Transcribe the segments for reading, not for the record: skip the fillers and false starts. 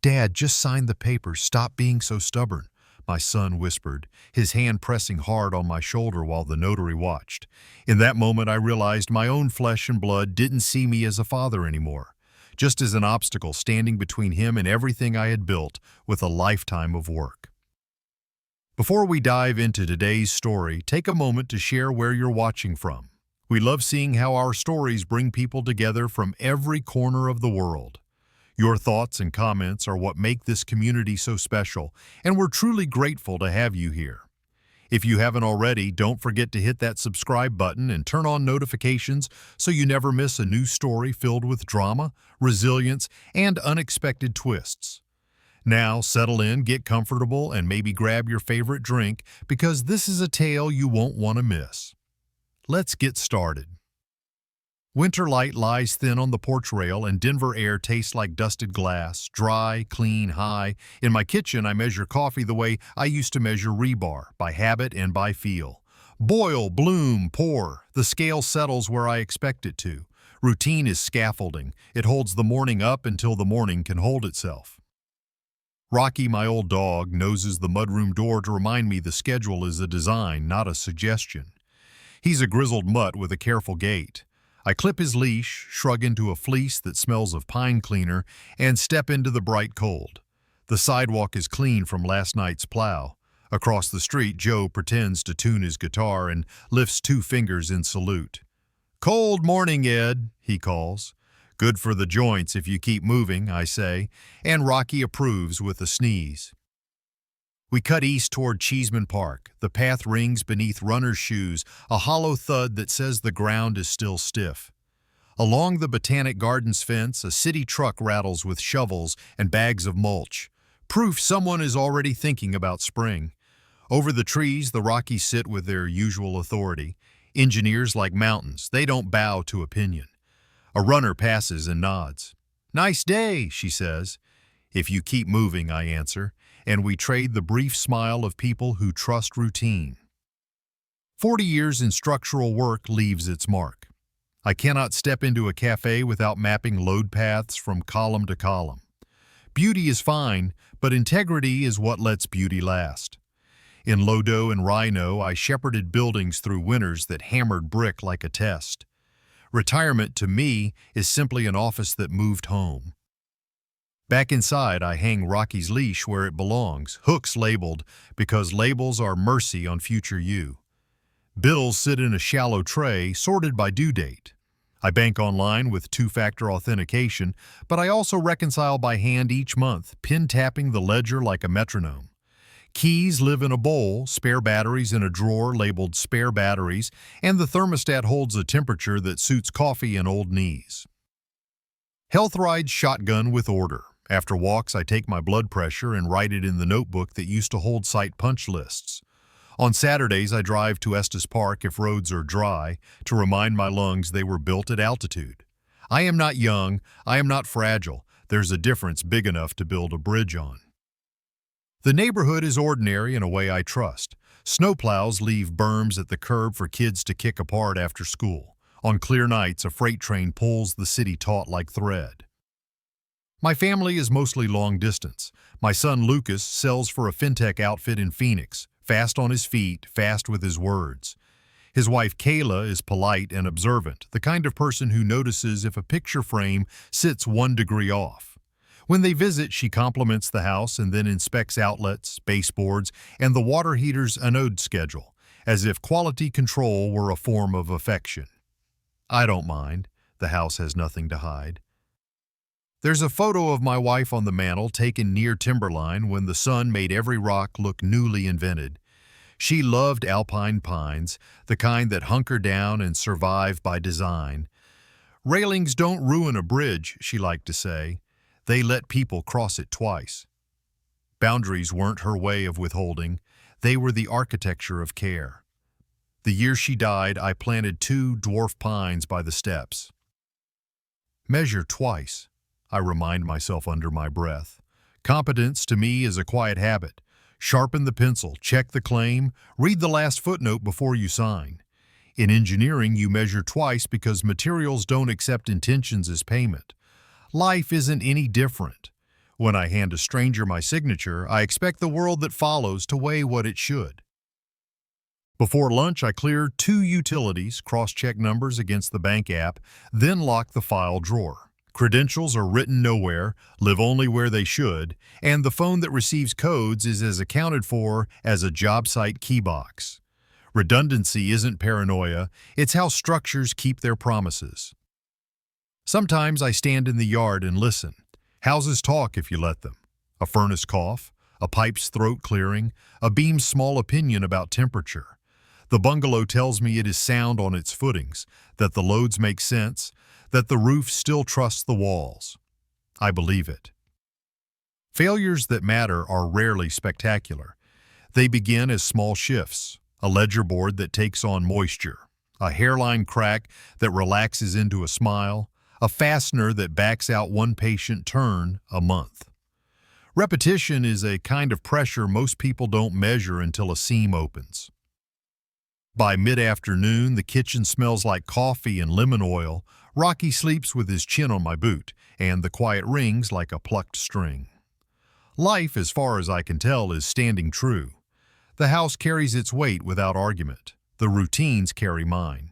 "Dad, just sign the papers. Stop being so stubborn," my son whispered, his hand pressing hard on my shoulder while the notary watched. In that moment, I realized my own flesh and blood didn't see me as a father anymore, just as an obstacle standing between him and everything I had built with a lifetime of work. Before we dive into today's story, take a moment to share where you're watching from. We love seeing how our stories bring people together from every corner of the world. Your thoughts and comments are what make this community so special, and we're truly grateful to have you here. If you haven't already, don't forget to hit that subscribe button and turn on notifications so you never miss a new story filled with drama, resilience, and unexpected twists. Now, settle in, get comfortable, and maybe grab your favorite drink because this is a tale you won't want to miss. Let's get started. Winter light lies thin on the porch rail and Denver air tastes like dusted glass, dry, clean, high. In my kitchen, I measure coffee the way I used to measure rebar, by habit and by feel. Boil, bloom, pour. The scale settles where I expect it to. Routine is scaffolding. It holds the morning up until the morning can hold itself. Rocky, my old dog, noses the mudroom door to remind me the schedule is a design, not a suggestion. He's a grizzled mutt with a careful gait. I clip his leash, shrug into a fleece that smells of pine cleaner, and step into the bright cold. The sidewalk is clean from last night's plow. Across the street, Joe pretends to tune his guitar and lifts 2 fingers in salute. "Cold morning, Ed," he calls. "Good for the joints if you keep moving," I say, and Rocky approves with a sneeze. We cut east toward Cheeseman Park. The path rings beneath runners' shoes, a hollow thud that says the ground is still stiff. Along the Botanic Gardens fence, a city truck rattles with shovels and bags of mulch. Proof someone is already thinking about spring. Over the trees, the Rockies sit with their usual authority. Engineers like mountains, they don't bow to opinion. A runner passes and nods. "Nice day," she says. "If you keep moving," I answer, and we trade the brief smile of people who trust routine. 40 years in structural work leaves its mark. I cannot step into a cafe without mapping load paths from column to column. Beauty is fine, but integrity is what lets beauty last. In Lodo and Rhino, I shepherded buildings through winters that hammered brick like a test. Retirement, to me, is simply an office that moved home. Back inside, I hang Rocky's leash where it belongs, hooks labeled, because labels are mercy on future you. Bills sit in a shallow tray, sorted by due date. I bank online with 2-factor authentication, but I also reconcile by hand each month, pin-tapping the ledger like a metronome. Keys live in a bowl, spare batteries in a drawer labeled spare batteries, and the thermostat holds a temperature that suits coffee and old knees. Health rides shotgun with order. After walks, I take my blood pressure and write it in the notebook that used to hold site punch lists. On Saturdays, I drive to Estes Park if roads are dry to remind my lungs they were built at altitude. I am not young, I am not fragile. There's a difference big enough to build a bridge on. The neighborhood is ordinary in a way I trust. Snowplows leave berms at the curb for kids to kick apart after school. On clear nights, a freight train pulls the city taut like thread. My family is mostly long distance. My son Lucas sells for a fintech outfit in Phoenix, fast on his feet, fast with his words. His wife Kayla is polite and observant, the kind of person who notices if a picture frame sits 1 degree off. When they visit, she compliments the house and then inspects outlets, baseboards, and the water heater's anode schedule, as if quality control were a form of affection. I don't mind. The house has nothing to hide. There's a photo of my wife on the mantel taken near timberline when the sun made every rock look newly invented. She loved alpine pines, the kind that hunker down and survive by design. "Railings don't ruin a bridge," she liked to say. "They let people cross it twice." Boundaries weren't her way of withholding. They were the architecture of care. The year she died, I planted 2 dwarf pines by the steps. "Measure twice," I remind myself under my breath. Competence to me is a quiet habit. Sharpen the pencil, check the claim, read the last footnote before you sign. In engineering, you measure twice because materials don't accept intentions as payment. Life isn't any different. When I hand a stranger my signature, I expect the world that follows to weigh what it should. Before lunch, I clear 2 utilities, cross-check numbers against the bank app, then lock the file drawer. Credentials are written nowhere, live only where they should, and the phone that receives codes is as accounted for as a job site key box. Redundancy isn't paranoia, it's how structures keep their promises. Sometimes I stand in the yard and listen. Houses talk if you let them. A furnace cough, a pipe's throat clearing, a beam's small opinion about temperature. The bungalow tells me it is sound on its footings, that the loads make sense, that the roof still trusts the walls. I believe it. Failures that matter are rarely spectacular. They begin as small shifts, a ledger board that takes on moisture, a hairline crack that relaxes into a smile, a fastener that backs out one patient turn a month. Repetition is a kind of pressure most people don't measure until a seam opens. By mid-afternoon, the kitchen smells like coffee and lemon oil. Rocky sleeps with his chin on my boot, and the quiet rings like a plucked string. Life, as far as I can tell, is standing true. The house carries its weight without argument. The routines carry mine.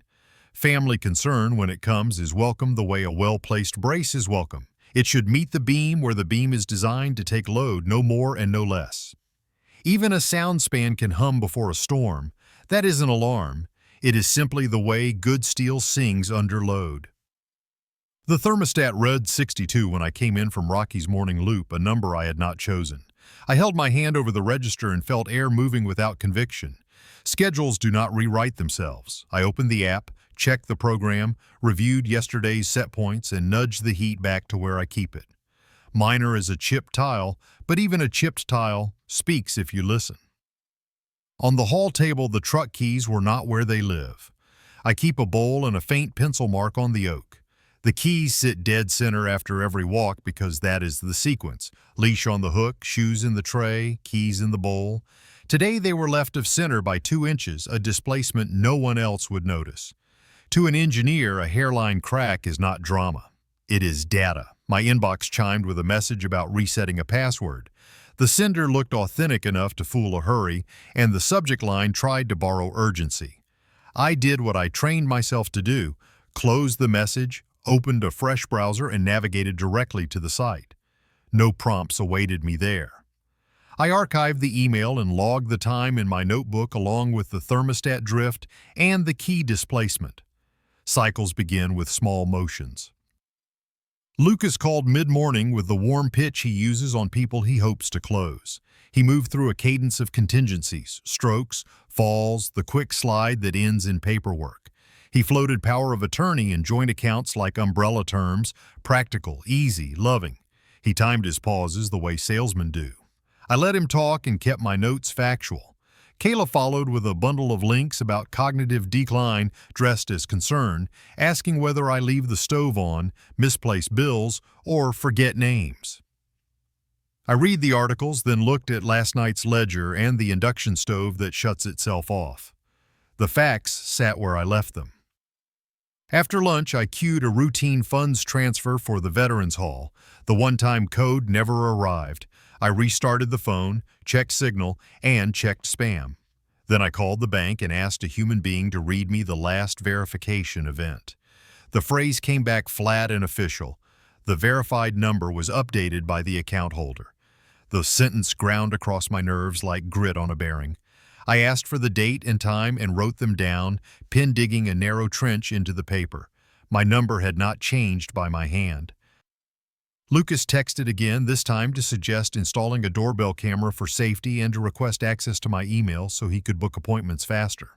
Family concern, when it comes, is welcome the way a well-placed brace is welcome. It should meet the beam where the beam is designed to take load, no more and no less. Even a sound span can hum before a storm. That isn't alarm. It is simply the way good steel sings under load. The thermostat read 62 when I came in from Rocky's morning loop, a number I had not chosen. I held my hand over the register and felt air moving without conviction. Schedules do not rewrite themselves. I opened the app, checked the program, reviewed yesterday's set points, and nudged the heat back to where I keep it. Minor as a chipped tile, but even a chipped tile speaks if you listen. On the hall table, the truck keys were not where they live. I keep a bowl and a faint pencil mark on the oak. The keys sit dead center after every walk because that is the sequence. Leash on the hook, shoes in the tray, keys in the bowl. Today they were left of center by 2 inches, a displacement no one else would notice. To an engineer, a hairline crack is not drama. It is data. My inbox chimed with a message about resetting a password. The sender looked authentic enough to fool a hurry, and the subject line tried to borrow urgency. I did what I trained myself to do, closed the message, opened a fresh browser, and navigated directly to the site. No prompts awaited me there. I archived the email and logged the time in my notebook along with the thermostat drift and the key displacement. Cycles begin with small motions. Lucas called mid-morning with the warm pitch he uses on people he hopes to close. He moved through a cadence of contingencies, strokes, falls, the quick slide that ends in paperwork. He floated power of attorney and joint accounts like umbrella terms, practical, easy, loving. He timed his pauses the way salesmen do. I let him talk and kept my notes factual. Kayla followed with a bundle of links about cognitive decline dressed as concern, asking whether I leave the stove on, misplace bills, or forget names. I read the articles, then looked at last night's ledger and the induction stove that shuts itself off. The facts sat where I left them. After lunch, I queued a routine funds transfer for the Veterans Hall. The one-time code never arrived. I restarted the phone, checked Signal, and checked spam. Then I called the bank and asked a human being to read me the last verification event. The phrase came back flat and official. The verified number was updated by the account holder. The sentence ground across my nerves like grit on a bearing. I asked for the date and time and wrote them down, pen digging a narrow trench into the paper. My number had not changed by my hand. Lucas texted again, this time to suggest installing a doorbell camera for safety and to request access to my email so he could book appointments faster.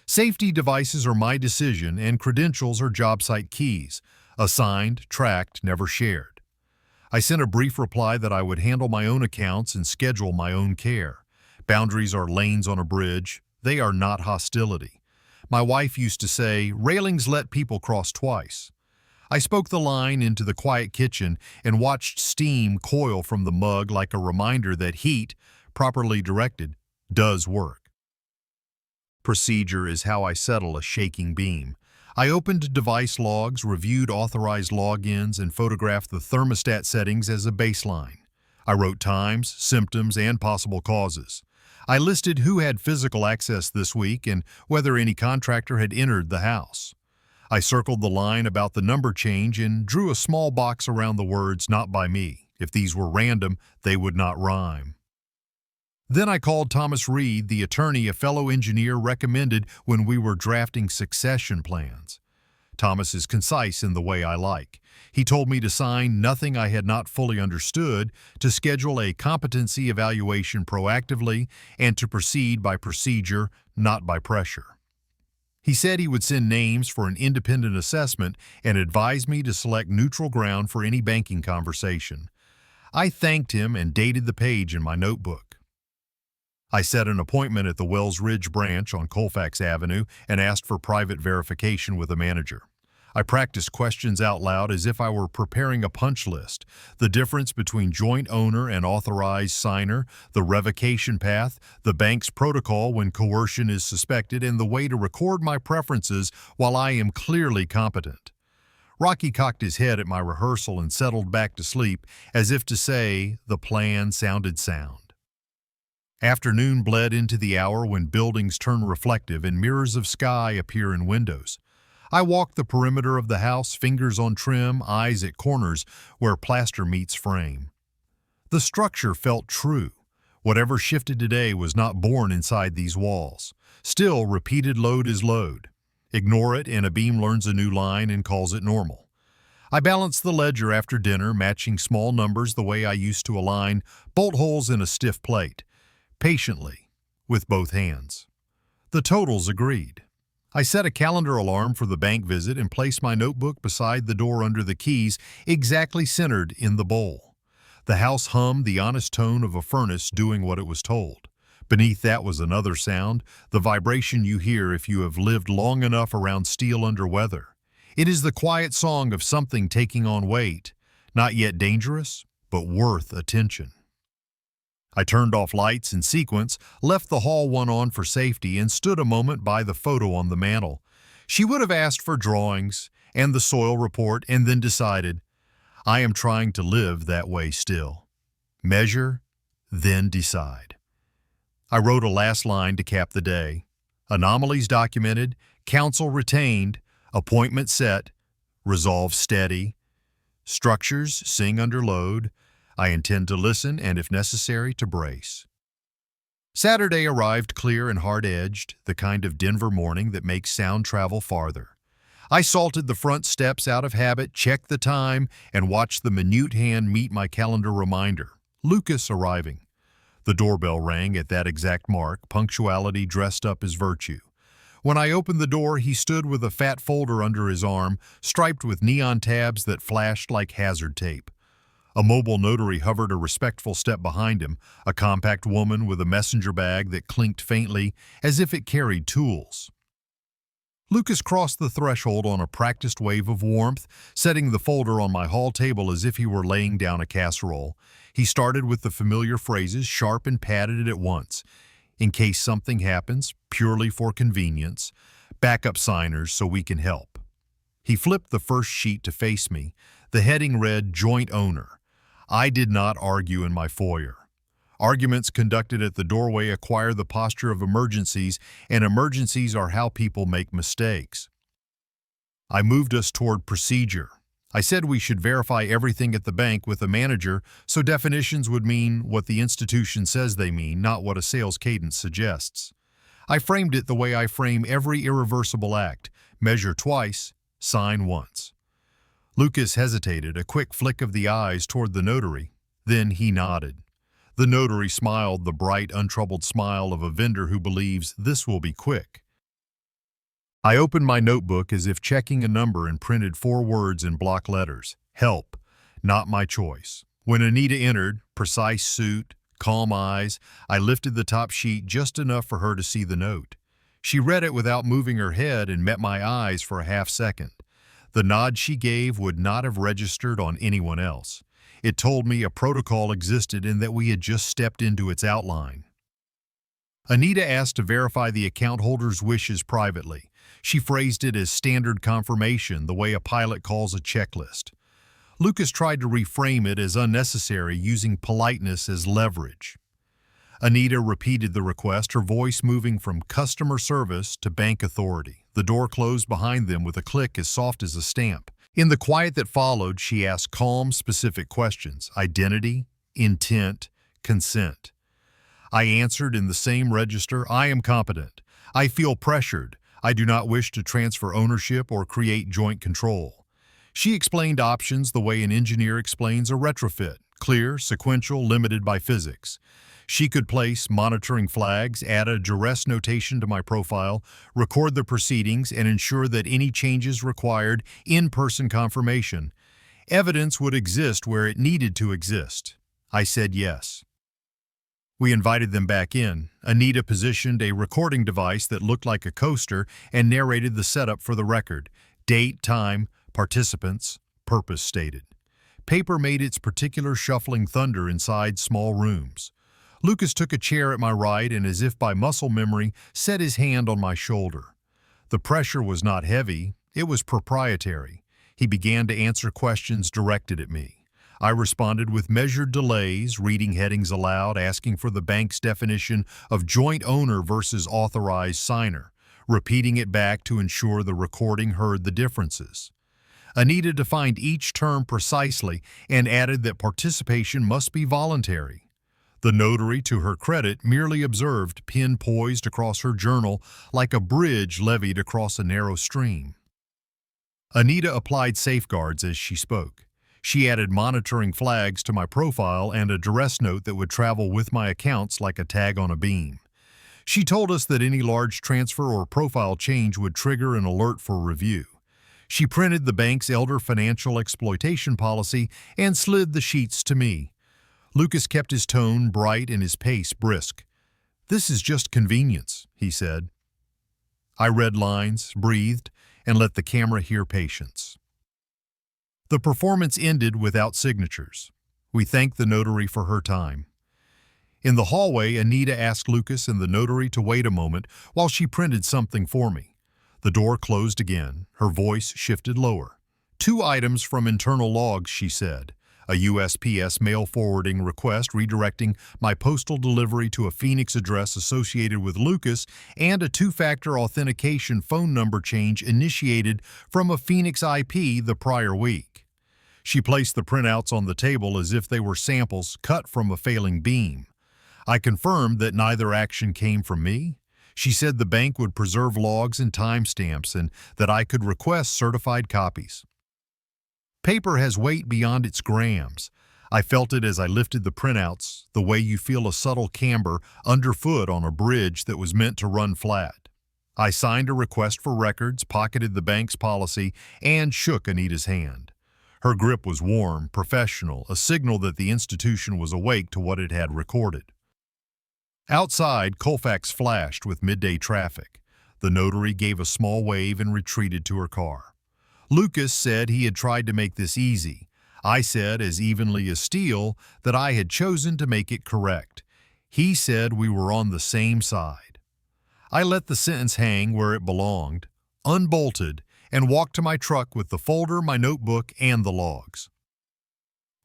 Safety devices are my decision and credentials are job site keys, assigned, tracked, never shared. I sent a brief reply that I would handle my own accounts and schedule my own care. Boundaries are lanes on a bridge. They are not hostility. My wife used to say, railings let people cross twice. I spoke the line into the quiet kitchen and watched steam coil from the mug like a reminder that heat, properly directed, does work. Procedure is how I settle a shaking beam. I opened device logs, reviewed authorized logins, and photographed the thermostat settings as a baseline. I wrote times, symptoms, and possible causes. I listed who had physical access this week and whether any contractor had entered the house. I circled the line about the number change and drew a small box around the words "not by me." If these were random, they would not rhyme. Then I called Thomas Reed, the attorney a fellow engineer recommended when we were drafting succession plans. Thomas is concise in the way I like. He told me to sign nothing I had not fully understood, to schedule a competency evaluation proactively, and to proceed by procedure, not by pressure. He said he would send names for an independent assessment and advise me to select neutral ground for any banking conversation. I thanked him and dated the page in my notebook. I set an appointment at the Wells Ridge branch on Colfax Avenue and asked for private verification with a manager. I practiced questions out loud as if I were preparing a punch list: the difference between joint owner and authorized signer, the revocation path, the bank's protocol when coercion is suspected, and the way to record my preferences while I am clearly competent. Rocky cocked his head at my rehearsal and settled back to sleep, as if to say the plan sounded sound. Afternoon bled into the hour when buildings turn reflective and mirrors of sky appear in windows. I walked the perimeter of the house, fingers on trim, eyes at corners where plaster meets frame. The structure felt true. Whatever shifted today was not born inside these walls. Still, repeated load is load. Ignore it and a beam learns a new line and calls it normal. I balanced the ledger after dinner, matching small numbers the way I used to align bolt holes in a stiff plate, patiently, with both hands. The totals agreed. I set a calendar alarm for the bank visit and placed my notebook beside the door under the keys, exactly centered in the bowl. The house hummed the honest tone of a furnace doing what it was told. Beneath that was another sound, the vibration you hear if you have lived long enough around steel under weather. It is the quiet song of something taking on weight, not yet dangerous, but worth attention. I turned off lights in sequence, left the hall one on for safety, and stood a moment by the photo on the mantel. She would have asked for drawings and the soil report and then decided, I am trying to live that way still. Measure, then decide. I wrote a last line to cap the day. Anomalies documented, counsel retained, appointment set, resolve steady. Structures sing under load. I intend to listen and, if necessary, to brace. Saturday arrived clear and hard-edged, the kind of Denver morning that makes sound travel farther. I salted the front steps out of habit, checked the time, and watched the minute hand meet my calendar reminder. Lucas arriving. The doorbell rang at that exact mark, punctuality dressed up as virtue. When I opened the door, he stood with a fat folder under his arm, striped with neon tabs that flashed like hazard tape. A mobile notary hovered a respectful step behind him, a compact woman with a messenger bag that clinked faintly as if it carried tools. Lucas crossed the threshold on a practiced wave of warmth, setting the folder on my hall table as if he were laying down a casserole. He started with the familiar phrases, sharp and padded at once. In case something happens, purely for convenience. Backup signers so we can help. He flipped the first sheet to face me. The heading read, Joint Owner. I did not argue in my foyer. Arguments conducted at the doorway acquire the posture of emergencies, and emergencies are how people make mistakes. I moved us toward procedure. I said we should verify everything at the bank with a manager, so definitions would mean what the institution says they mean, not what a sales cadence suggests. I framed it the way I frame every irreversible act: measure twice, sign once. Lucas hesitated, a quick flick of the eyes toward the notary. Then he nodded. The notary smiled, the bright, untroubled smile of a vendor who believes this will be quick. I opened my notebook as if checking a number and printed 4 words in block letters. Help, not my choice. When Anita entered, precise suit, calm eyes, I lifted the top sheet just enough for her to see the note. She read it without moving her head and met my eyes for a half second. The nod she gave would not have registered on anyone else. It told me a protocol existed and that we had just stepped into its outline. Anita asked to verify the account holder's wishes privately. She phrased it as standard confirmation, the way a pilot calls a checklist. Lucas tried to reframe it as unnecessary, using politeness as leverage. Anita repeated the request, her voice moving from customer service to bank authority. The door closed behind them with a click as soft as a stamp. In the quiet that followed, she asked calm, specific questions: identity, intent, consent. I answered in the same register: I am competent. I feel pressured. I do not wish to transfer ownership or create joint control. She explained options the way an engineer explains a retrofit: clear, sequential, limited by physics. She could place monitoring flags, add a duress notation to my profile, record the proceedings, and ensure that any changes required in-person confirmation. Evidence would exist where it needed to exist. I said yes. We invited them back in. Anita positioned a recording device that looked like a coaster and narrated the setup for the record: date, time, participants, purpose stated. Paper made its particular shuffling thunder inside small rooms. Lucas took a chair at my right and, as if by muscle memory, set his hand on my shoulder. The pressure was not heavy, it was proprietary. He began to answer questions directed at me. I responded with measured delays, reading headings aloud, asking for the bank's definition of joint owner versus authorized signer, repeating it back to ensure the recording heard the differences. Anita defined each term precisely and added that participation must be voluntary. The notary, to her credit, merely observed, pen poised across her journal like a bridge levied across a narrow stream. Anita applied safeguards as she spoke. She added monitoring flags to my profile and a duress note that would travel with my accounts like a tag on a beam. She told us that any large transfer or profile change would trigger an alert for review. She printed the bank's elder financial exploitation policy and slid the sheets to me. Lucas kept his tone bright and his pace brisk. "This is just convenience," he said. I read lines, breathed, and let the camera hear patience. The performance ended without signatures. We thanked the notary for her time. In the hallway, Anita asked Lucas and the notary to wait a moment while she printed something for me. The door closed again. Her voice shifted lower. "2 items from internal logs," she said. "A USPS mail forwarding request redirecting my postal delivery to a Phoenix address associated with Lucas, and a 2-factor authentication phone number change initiated from a Phoenix IP the prior week." She placed the printouts on the table as if they were samples cut from a failing beam. I confirmed that neither action came from me. She said the bank would preserve logs and timestamps and that I could request certified copies. Paper has weight beyond its grams. I felt it as I lifted the printouts, the way you feel a subtle camber underfoot on a bridge that was meant to run flat. I signed a request for records, pocketed the bank's policy, and shook Anita's hand. Her grip was warm, professional, a signal that the institution was awake to what it had recorded. Outside, Colfax flashed with midday traffic. The notary gave a small wave and retreated to her car. Lucas said he had tried to make this easy. I said, as evenly as steel, that I had chosen to make it correct. He said we were on the same side. I let the sentence hang where it belonged, unbolted, and walked to my truck with the folder, my notebook, and the logs.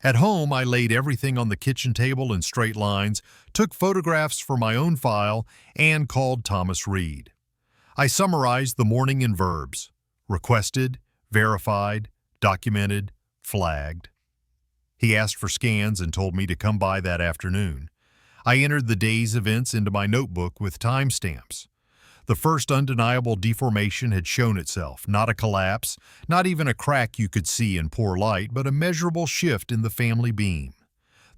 At home, I laid everything on the kitchen table in straight lines, took photographs for my own file, and called Thomas Reed. I summarized the morning in verbs: requested, verified, documented, flagged. He asked for scans and told me to come by that afternoon. I entered the day's events into my notebook with timestamps. The first undeniable deformation had shown itself, not a collapse, not even a crack you could see in poor light, but a measurable shift in the family beam.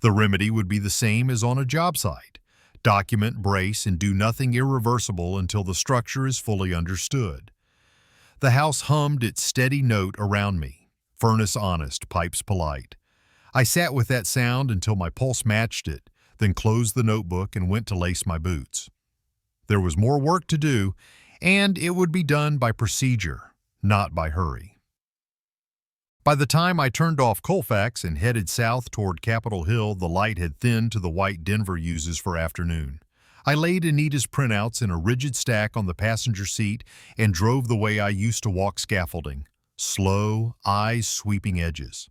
The remedy would be the same as on a job site: document, brace, and do nothing irreversible until the structure is fully understood. The house hummed its steady note around me. Furnace honest, pipes polite. I sat with that sound until my pulse matched it, then closed the notebook and went to lace my boots. There was more work to do, and it would be done by procedure, not by hurry. By the time I turned off Colfax and headed south toward Capitol Hill, the light had thinned to the white Denver uses for afternoon. I laid Anita's printouts in a rigid stack on the passenger seat and drove the way I used to walk scaffolding. Slow, eyes sweeping edges.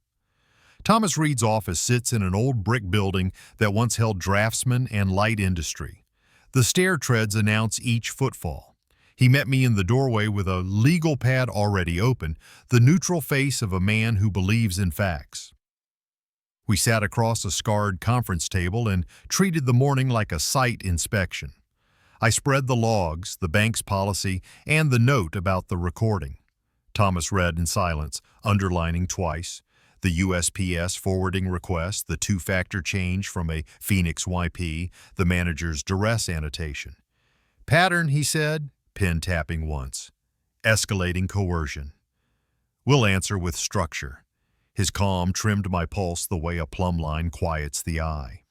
Thomas Reed's office sits in an old brick building that once held draftsmen and light industry. The stair treads announce each footfall. He met me in the doorway with a legal pad already open, the neutral face of a man who believes in facts. We sat across a scarred conference table and treated the morning like a site inspection. I spread the logs, the bank's policy, and the note about the recording. Thomas read in silence, underlining twice. The USPS forwarding request, the two-factor change from a Phoenix YP, the manager's duress annotation. Pattern, he said, pen tapping once. Escalating coercion. We'll answer with structure. His calm trimmed my pulse the way a plumb line quiets the eye.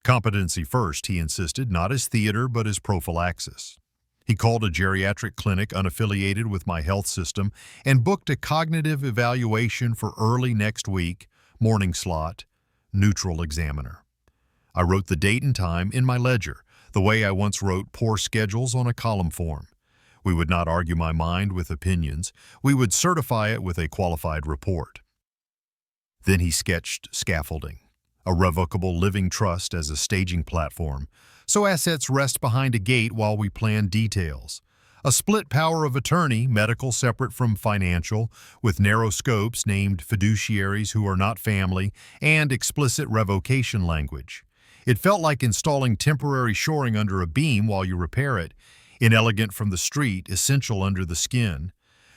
Competency first, he insisted, not as theater but as prophylaxis. He called a geriatric clinic unaffiliated with my health system and booked a cognitive evaluation for early next week, morning slot, neutral examiner. I wrote the date and time in my ledger, the way I once wrote poor schedules on a column form. We would not argue my mind with opinions. We would certify it with a qualified report. Then he sketched scaffolding, a revocable living trust as a staging platform, so assets rest behind a gate while we plan details. A split power of attorney, medical separate from financial, with narrow scopes named fiduciaries who are not family, and explicit revocation language. It felt like installing temporary shoring under a beam while you repair it, inelegant from the street, essential under the skin.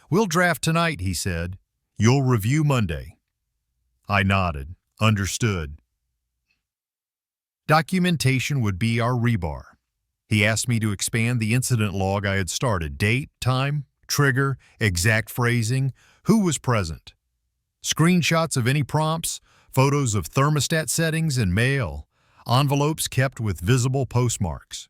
We'll draft tonight, he said. You'll review Monday. I nodded, understood. Documentation would be our rebar. He asked me to expand the incident log I had started. Date, time, trigger, exact phrasing, who was present. Screenshots of any prompts, photos of thermostat settings and mail, envelopes kept with visible postmarks.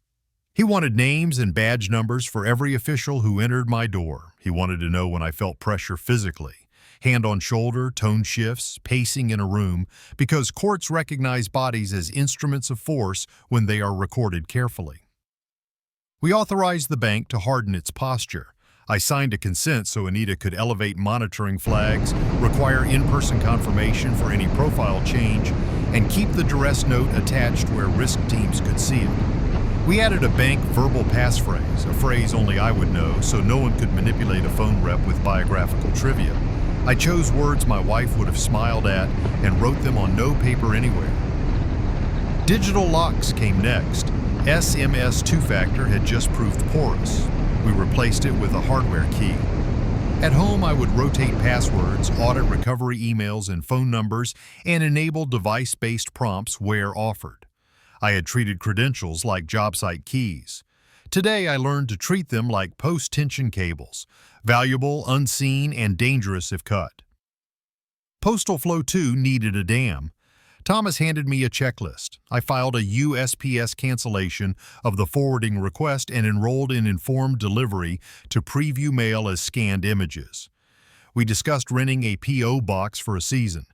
He wanted names and badge numbers for every official who entered my door. He wanted to know when I felt pressure physically. Hand on shoulder, tone shifts, pacing in a room, because courts recognize bodies as instruments of force when they are recorded carefully. We authorized the bank to harden its posture. I signed a consent so Anita could elevate monitoring flags, require in-person confirmation for any profile change, and keep the duress note attached where risk teams could see it. We added a bank verbal passphrase, a phrase only I would know, so no one could manipulate a phone rep with biographical trivia. I chose words my wife would have smiled at and wrote them on no paper anywhere. Digital locks came next. SMS two-factor had just proved porous. We replaced it with a hardware key. At home, I would rotate passwords, audit recovery emails and phone numbers, and enable device-based prompts where offered. I had treated credentials like job site keys. Today, I learned to treat them like post-tension cables, valuable, unseen, and dangerous if cut. Postal Flow 2 needed a dam. Thomas handed me a checklist. I filed a USPS cancellation of the forwarding request and enrolled in informed delivery to preview mail as scanned images. We discussed renting a P.O. box for a season.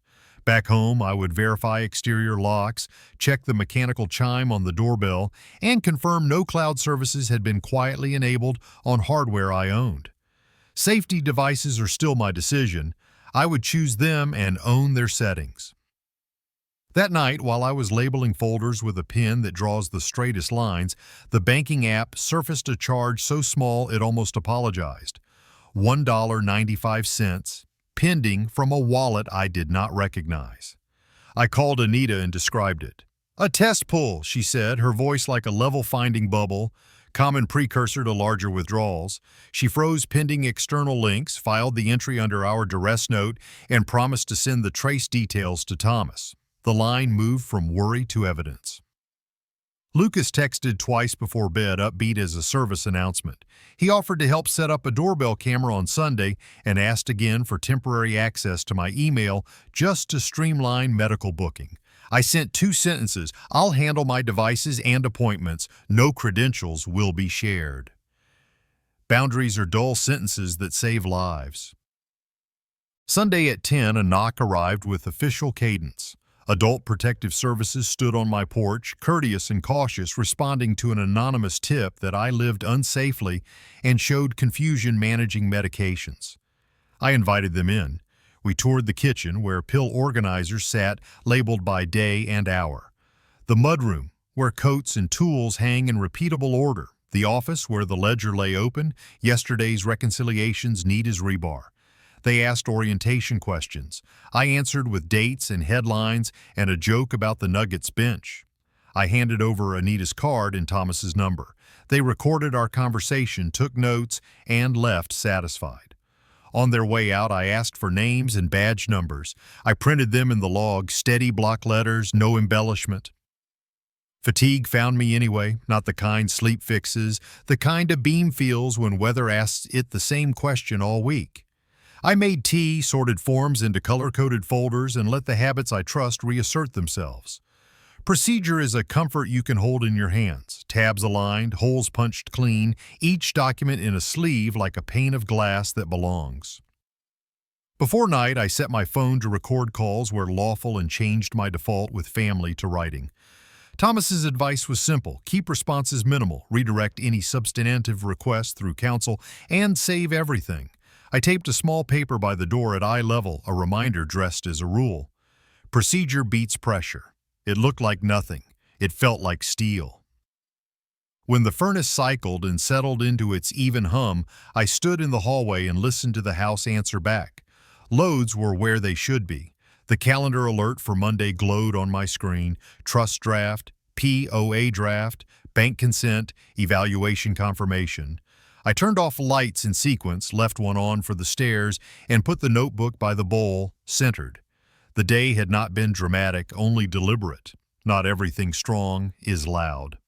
Back home, I would verify exterior locks, check the mechanical chime on the doorbell, and confirm no cloud services had been quietly enabled on hardware I owned. Safety devices are still my decision. I would choose them and own their settings. That night, while I was labeling folders with a pen that draws the straightest lines, the banking app surfaced a charge so small it almost apologized. $1.95, pending from a wallet I did not recognize. I called Anita and described it. A test pull, she said, her voice like a level-finding bubble, common precursor to larger withdrawals. She froze pending external links, filed the entry under our duress note, and promised to send the trace details to Thomas. The line moved from worry to evidence. Lucas texted twice before bed, upbeat as a service announcement. He offered to help set up a doorbell camera on Sunday and asked again for temporary access to my email just to streamline medical booking. I sent 2 sentences. I'll handle my devices and appointments. No credentials will be shared. Boundaries are dull sentences that save lives. Sunday at 10, a knock arrived with official cadence. Adult Protective Services stood on my porch, courteous and cautious, responding to an anonymous tip that I lived unsafely and showed confusion managing medications. I invited them in. We toured the kitchen, where pill organizers sat labeled by day and hour. The mudroom, where coats and tools hang in repeatable order. The office, where the ledger lay open, yesterday's reconciliations neat as rebar. They asked orientation questions. I answered with dates and headlines and a joke about the Nuggets bench. I handed over Anita's card and Thomas's number. They recorded our conversation, took notes, and left satisfied. On their way out, I asked for names and badge numbers. I printed them in the log, steady block letters, no embellishment. Fatigue found me anyway, not the kind sleep fixes, the kind a beam feels when weather asks it the same question all week. I made tea, sorted forms into color-coded folders, and let the habits I trust reassert themselves. Procedure is a comfort you can hold in your hands, tabs aligned, holes punched clean, each document in a sleeve like a pane of glass that belongs. Before night, I set my phone to record calls where lawful and changed my default with family to writing. Thomas's advice was simple: keep responses minimal, redirect any substantive requests through counsel, and save everything. I taped a small paper by the door at eye level, a reminder dressed as a rule. Procedure beats pressure. It looked like nothing. It felt like steel. When the furnace cycled and settled into its even hum, I stood in the hallway and listened to the house answer back. Loads were where they should be. The calendar alert for Monday glowed on my screen. Trust draft, POA draft, bank consent, evaluation confirmation. I turned off lights in sequence, left one on for the stairs, and put the notebook by the bowl, centered. The day had not been dramatic, only deliberate. Not everything strong is loud.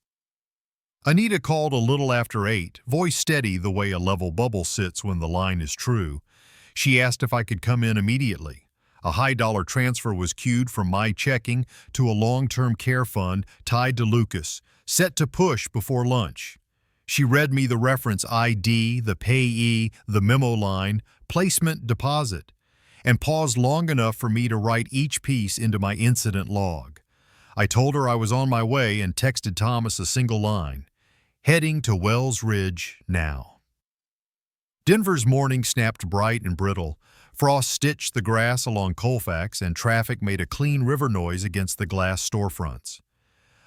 Anita called a little after 8, voice steady the way a level bubble sits when the line is true. She asked if I could come in immediately. A high-dollar transfer was queued from my checking to a long-term care fund tied to Lucas, set to push before lunch. She read me the reference ID, the payee, the memo line, placement deposit, and paused long enough for me to write each piece into my incident log. I told her I was on my way and texted Thomas a single line: heading to Wells Ridge now. Denver's morning snapped bright and brittle. Frost stitched the grass along Colfax, and traffic made a clean river noise against the glass storefronts.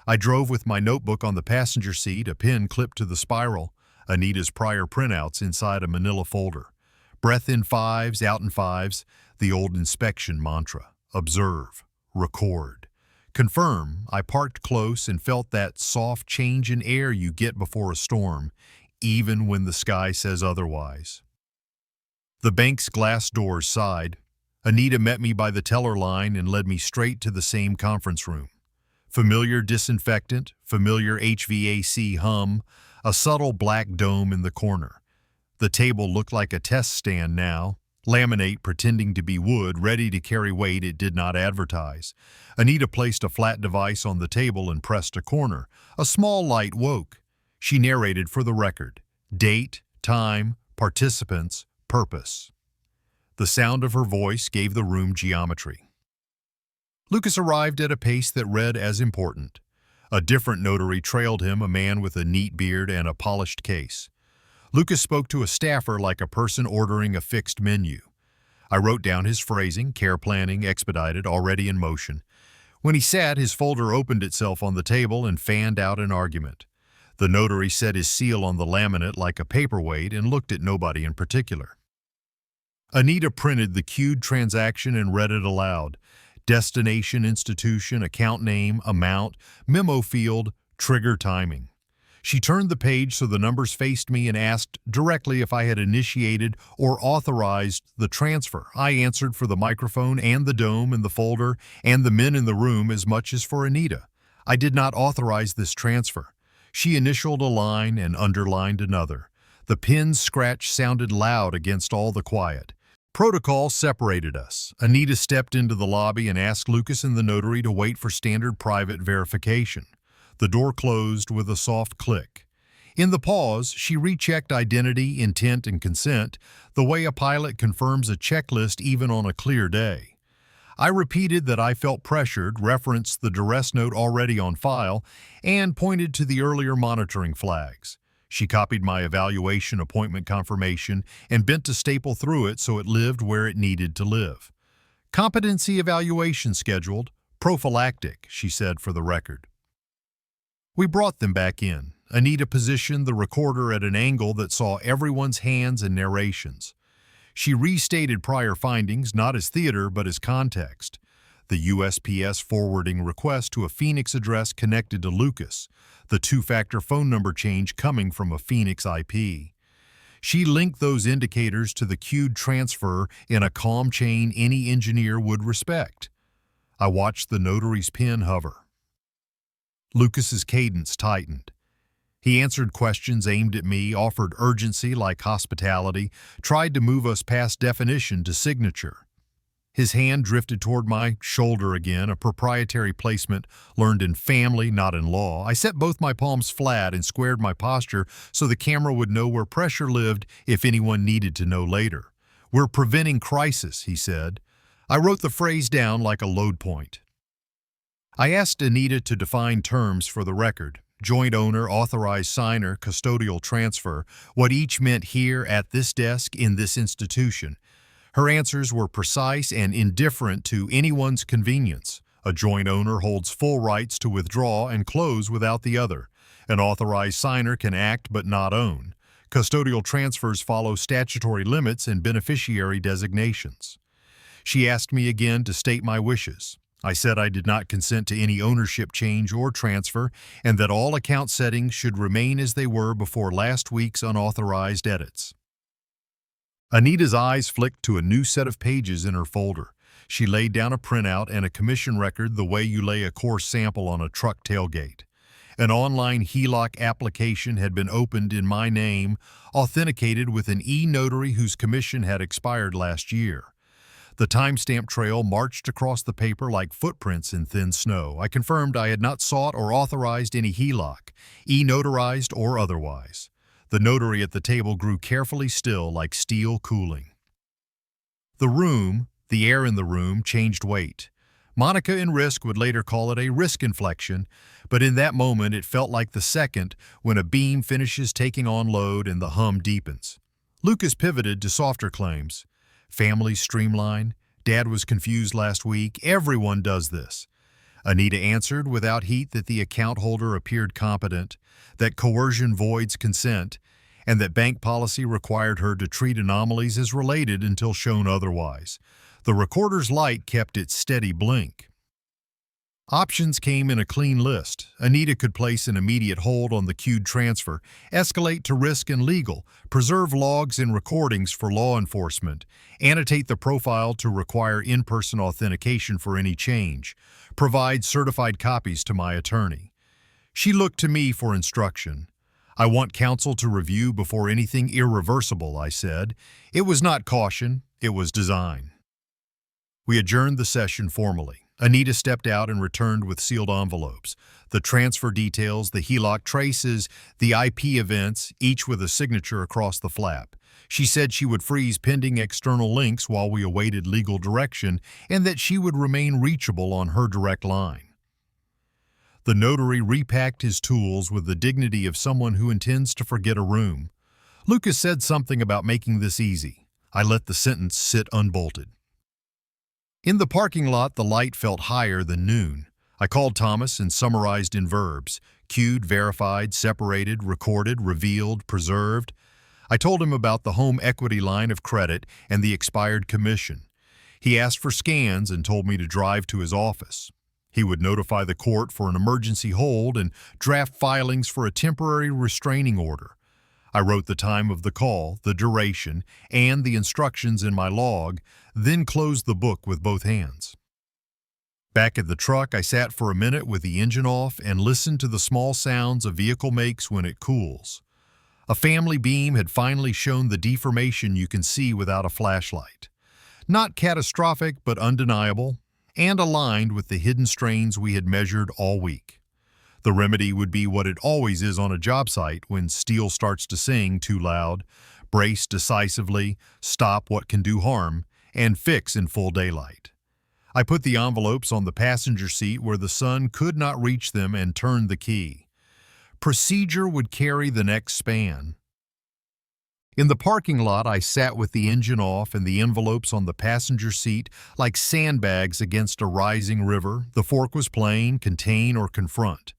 I drove with my notebook on the passenger seat, a pen clipped to the spiral, Anita's prior printouts inside a manila folder. Breath in fives, out in fives, the old inspection mantra. Observe, record, confirm. I parked close and felt that soft change in air you get before a storm, even when the sky says otherwise. The bank's glass doors sighed. Anita met me by the teller line and led me straight to the same conference room. Familiar disinfectant, familiar HVAC hum, a subtle black dome in the corner. The table looked like a test stand now, laminate pretending to be wood, ready to carry weight it did not advertise. Anita placed a flat device on the table and pressed a corner. A small light woke. She narrated for the record: date, time, participants, purpose. The sound of her voice gave the room geometry. Lucas arrived at a pace that read as important. A different notary trailed him, a man with a neat beard and a polished case. Lucas spoke to a staffer like a person ordering a fixed menu. I wrote down his phrasing: care planning, expedited, already in motion. When he sat, his folder opened itself on the table and fanned out an argument. The notary set his seal on the laminate like a paperweight and looked at nobody in particular. Anita printed the queued transaction and read it aloud. Destination, institution, account name, amount, memo field, trigger timing. She turned the page so the numbers faced me and asked directly if I had initiated or authorized the transfer. I answered for the microphone and the dome and the folder and the men in the room as much as for Anita. I did not authorize this transfer. She initialed a line and underlined another. The pen's scratch sounded loud against all the quiet. Protocol separated us. Anita stepped into the lobby and asked Lucas and the notary to wait for standard private verification. The door closed with a soft click. In the pause, she rechecked identity, intent, and consent, the way a pilot confirms a checklist even on a clear day. I repeated that I felt pressured, referenced the duress note already on file, and pointed to the earlier monitoring flags. She copied my evaluation appointment confirmation and bent to staple through it so it lived where it needed to live. Competency evaluation scheduled, prophylactic, she said for the record. We brought them back in. Anita positioned the recorder at an angle that saw everyone's hands and narrations. She restated prior findings not as theater but as context. The USPS forwarding request to a Phoenix address connected to Lucas, the two-factor phone number change coming from a Phoenix IP. She linked those indicators to the queued transfer in a calm chain any engineer would respect. I watched the notary's pen hover. Lucas's cadence tightened. He answered questions aimed at me, offered urgency like hospitality, tried to move us past definition to signature. His hand drifted toward my shoulder again, a proprietary placement learned in family, not in law. I set both my palms flat and squared my posture so the camera would know where pressure lived if anyone needed to know later. "We're preventing crisis," he said. I wrote the phrase down like a load point. I asked Anita to define terms for the record. Joint owner, authorized signer, custodial transfer, what each meant here at this desk in this institution. Her answers were precise and indifferent to anyone's convenience. A joint owner holds full rights to withdraw and close without the other. An authorized signer can act but not own. Custodial transfers follow statutory limits and beneficiary designations. She asked me again to state my wishes. I said I did not consent to any ownership change or transfer and that all account settings should remain as they were before last week's unauthorized edits. Anita's eyes flicked to a new set of pages in her folder. She laid down a printout and a commission record the way you lay a course sample on a truck tailgate. An online HELOC application had been opened in my name, authenticated with an e-notary whose commission had expired last year. The timestamp trail marched across the paper like footprints in thin snow. I confirmed I had not sought or authorized any HELOC, e-notarized or otherwise. The notary at the table grew carefully still like steel cooling. The air in the room, changed weight. Monica in Risk would later call it a risk inflection, but in that moment it felt like the second when a beam finishes taking on load and the hum deepens. Lucas pivoted to softer claims. Families streamline. Dad was confused last week. Everyone does this. Anita answered without heat that the account holder appeared competent, that coercion voids consent, and that bank policy required her to treat anomalies as related until shown otherwise. The recorder's light kept its steady blink. Options came in a clean list. Anita could place an immediate hold on the queued transfer, escalate to risk and legal, preserve logs and recordings for law enforcement, annotate the profile to require in-person authentication for any change, provide certified copies to my attorney. She looked to me for instruction. "I want counsel to review before anything irreversible," I said. It was not caution, it was design. We adjourned the session formally. Anita stepped out and returned with sealed envelopes. The transfer details, the HELOC traces, the IP events, each with a signature across the flap. She said she would freeze pending external links while we awaited legal direction and that she would remain reachable on her direct line. The notary repacked his tools with the dignity of someone who intends to forget a room. Lucas said something about making this easy. I let the sentence sit unbolted. In the parking lot, the light felt higher than noon. I called Thomas and summarized in verbs: queued, verified, separated, recorded, revealed, preserved. I told him about the home equity line of credit and the expired commission. He asked for scans and told me to drive to his office. He would notify the court for an emergency hold and draft filings for a temporary restraining order. I wrote the time of the call, the duration, and the instructions in my log, then closed the book with both hands. Back at the truck, I sat for a minute with the engine off and listened to the small sounds a vehicle makes when it cools. A family beam had finally shown the deformation you can see without a flashlight. Not catastrophic, but undeniable, and aligned with the hidden strains we had measured all week. The remedy would be what it always is on a job site when steel starts to sing too loud: brace decisively, stop what can do harm, and fix in full daylight. I put the envelopes on the passenger seat where the sun could not reach them and turned the key. Procedure would carry the next span. In the parking lot, I sat with the engine off and the envelopes on the passenger seat like sandbags against a rising river. The fork was plain, contain or confront.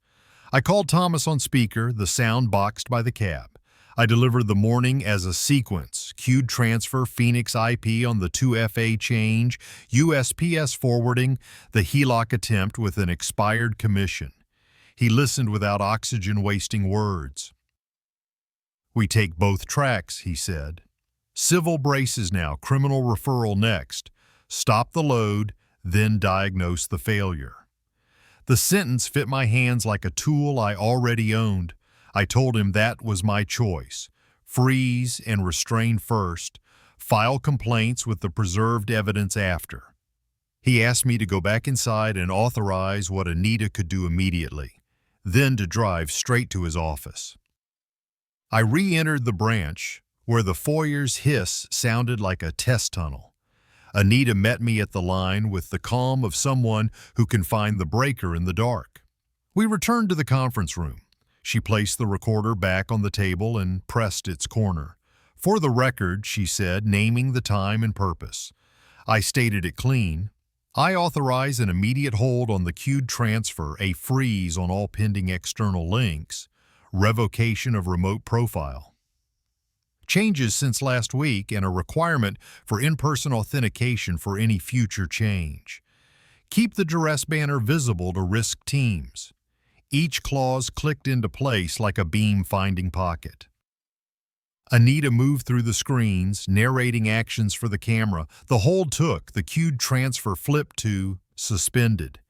I called Thomas on speaker, the sound boxed by the cab. I delivered the morning as a sequence: queued transfer, Phoenix IP on the 2FA change, USPS forwarding, the HELOC attempt with an expired commission. He listened without oxygen-wasting words. "We take both tracks," he said. "Civil braces now, criminal referral next. Stop the load, then diagnose the failure." The sentence fit my hands like a tool I already owned. I told him that was my choice: freeze and restrain first, file complaints with the preserved evidence after. He asked me to go back inside and authorize what Anita could do immediately, then to drive straight to his office. I re-entered the branch, where the foyer's hiss sounded like a test tunnel. Anita met me at the line with the calm of someone who can find the breaker in the dark. We returned to the conference room. She placed the recorder back on the table and pressed its corner. "For the record," she said, naming the time and purpose. I stated it clean. "I authorize an immediate hold on the queued transfer, a freeze on all pending external links, revocation of remote profile. Changes since last week and a requirement for in-person authentication for any future change. Keep the duress banner visible to risk teams." Each clause clicked into place like a beam finding pocket. Anita moved through the screens, narrating actions for the camera. The hold took, the queued transfer flipped to suspended.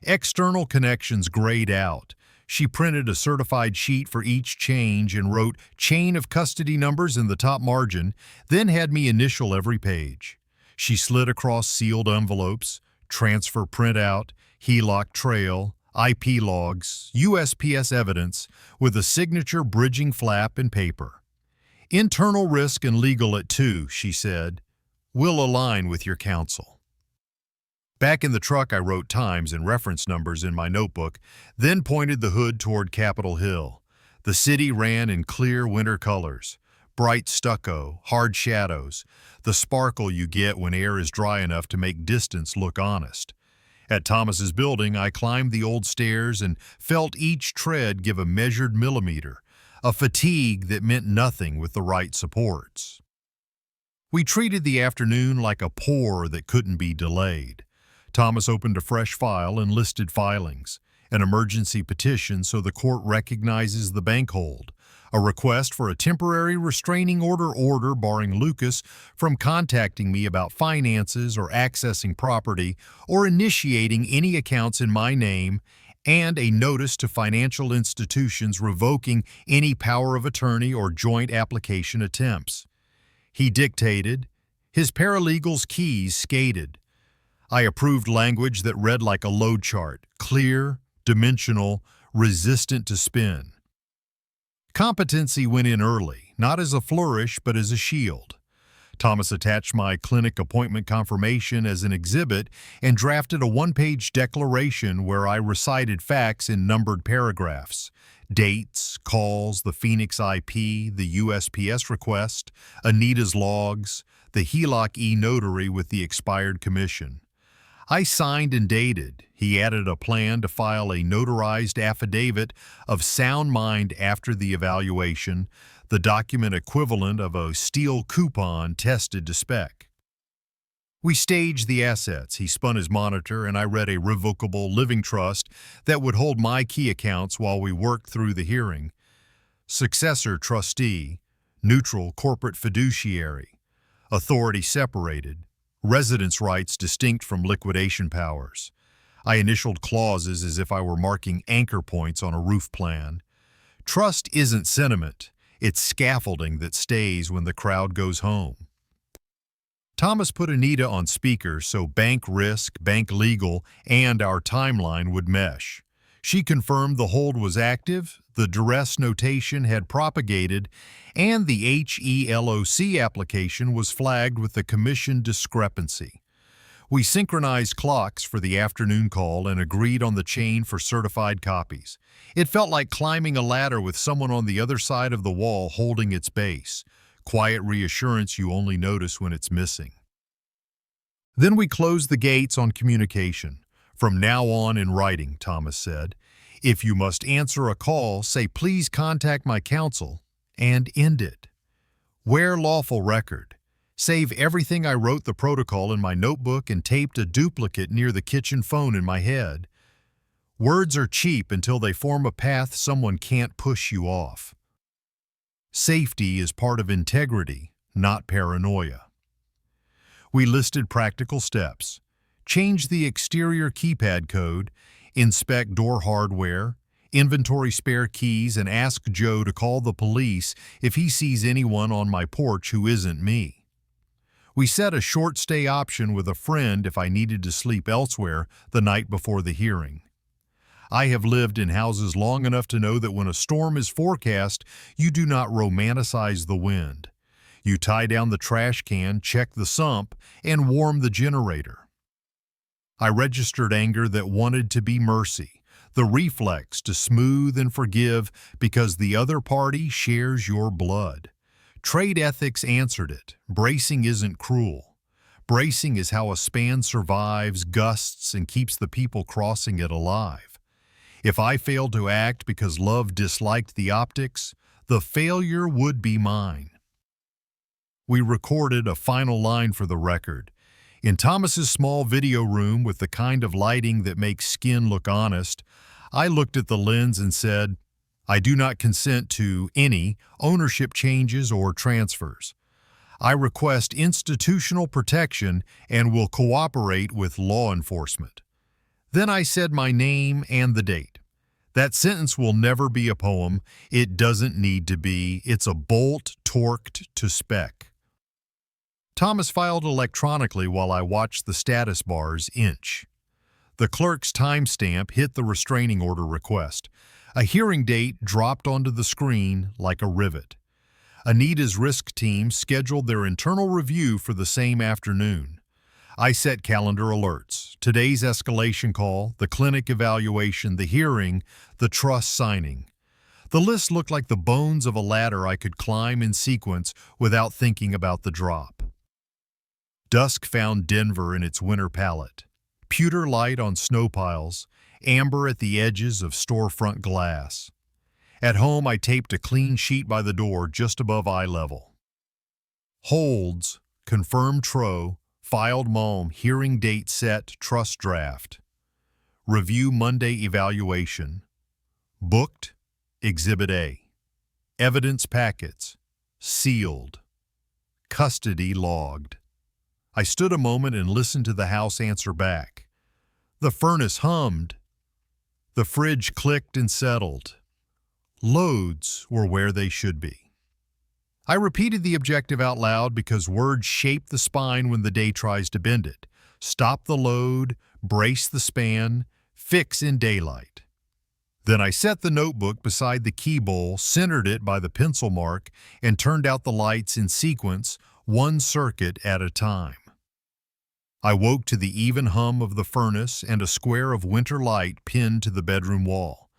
External connections grayed out. She printed a certified sheet for each change and wrote chain of custody numbers in the top margin, then had me initial every page. She slid across sealed envelopes: transfer printout, HELOC trail, IP logs, USPS evidence, with a signature bridging flap and paper. "Internal risk and legal at 2, she said. "We'll align with your counsel." Back in the truck, I wrote times and reference numbers in my notebook, then pointed the hood toward Capitol Hill. The city ran in clear winter colors: bright stucco, hard shadows, the sparkle you get when air is dry enough to make distance look honest. At Thomas's building, I climbed the old stairs and felt each tread give a measured millimeter, a fatigue that meant nothing with the right supports. We treated the afternoon like a pour that couldn't be delayed. Thomas opened a fresh file and listed filings: an emergency petition so the court recognizes the bank hold, a request for a temporary restraining order barring Lucas from contacting me about finances or accessing property or initiating any accounts in my name, and a notice to financial institutions revoking any power of attorney or joint application attempts. He dictated. His paralegal's keys skated. I approved language that read like a load chart: clear, dimensional, resistant to spin. Competency went in early, not as a flourish but as a shield. Thomas attached my clinic appointment confirmation as an exhibit and drafted a one-page declaration where I recited facts in numbered paragraphs: dates, calls, the Phoenix IP, the USPS request, Anita's logs, the HELOC e-notary with the expired commission. I signed and dated. He added a plan to file a notarized affidavit of sound mind after the evaluation, the document equivalent of a steel coupon tested to spec. We staged the assets. He spun his monitor and I read a revocable living trust that would hold my key accounts while we worked through the hearing. Successor trustee, neutral corporate fiduciary, authority separated, residence rights distinct from liquidation powers. I initialed clauses as if I were marking anchor points on a roof plan. Trust isn't sentiment, it's scaffolding that stays when the crowd goes home. Thomas put Anita on speaker so bank risk, bank legal, and our timeline would mesh. She confirmed the hold was active, the duress notation had propagated, and the HELOC application was flagged with the commission discrepancy. We synchronized clocks for the afternoon call and agreed on the chain for certified copies. It felt like climbing a ladder with someone on the other side of the wall holding its base. Quiet reassurance you only notice when it's missing. Then we closed the gates on communication. From now on in writing, Thomas said. If you must answer a call, say please contact my counsel and end it. Wear lawful record. Save everything I wrote the protocol in my notebook and taped a duplicate near the kitchen phone in my head. Words are cheap until they form a path someone can't push you off. Safety is part of integrity, not paranoia. We listed practical steps. Change the exterior keypad code, inspect door hardware, inventory spare keys, and ask Joe to call the police if he sees anyone on my porch who isn't me. We set a short stay option with a friend if I needed to sleep elsewhere the night before the hearing. I have lived in houses long enough to know that when a storm is forecast, you do not romanticize the wind. You tie down the trash can, check the sump, and warm the generator. I registered anger that wanted to be mercy, the reflex to smooth and forgive because the other party shares your blood. Trade ethics answered it. Bracing isn't cruel. Bracing is how a span survives, gusts, and keeps the people crossing it alive. If I failed to act because love disliked the optics, the failure would be mine. We recorded a final line for the record. In Thomas's small video room with the kind of lighting that makes skin look honest, I looked at the lens and said, I do not consent to any ownership changes or transfers. I request institutional protection and will cooperate with law enforcement. Then I said my name and the date. That sentence will never be a poem. It doesn't need to be. It's a bolt torqued to spec. Thomas filed electronically while I watched the status bars inch. The clerk's timestamp hit the restraining order request. A hearing date dropped onto the screen like a rivet. Anita's risk team scheduled their internal review for the same afternoon. I set calendar alerts. Today's escalation call, the clinic evaluation, the hearing, the trust signing. The list looked like the bones of a ladder I could climb in sequence without thinking about the drop. Dusk found Denver in its winter palette. Pewter light on snow piles, amber at the edges of storefront glass. At home, I taped a clean sheet by the door just above eye level. Holds, confirmed tro, filed malm, hearing date set, trust draft. Review Monday evaluation. Booked, Exhibit A. Evidence packets, sealed. Custody logged. I stood a moment and listened to the house answer back. The furnace hummed. The fridge clicked and settled. Loads were where they should be. I repeated the objective out loud because words shape the spine when the day tries to bend it. Stop the load, brace the span, fix in daylight. Then I set the notebook beside the key bowl, centered it by the pencil mark, and turned out the lights in sequence, one circuit at a time. I woke to the even hum of the furnace and a square of winter light pinned to the bedroom wall.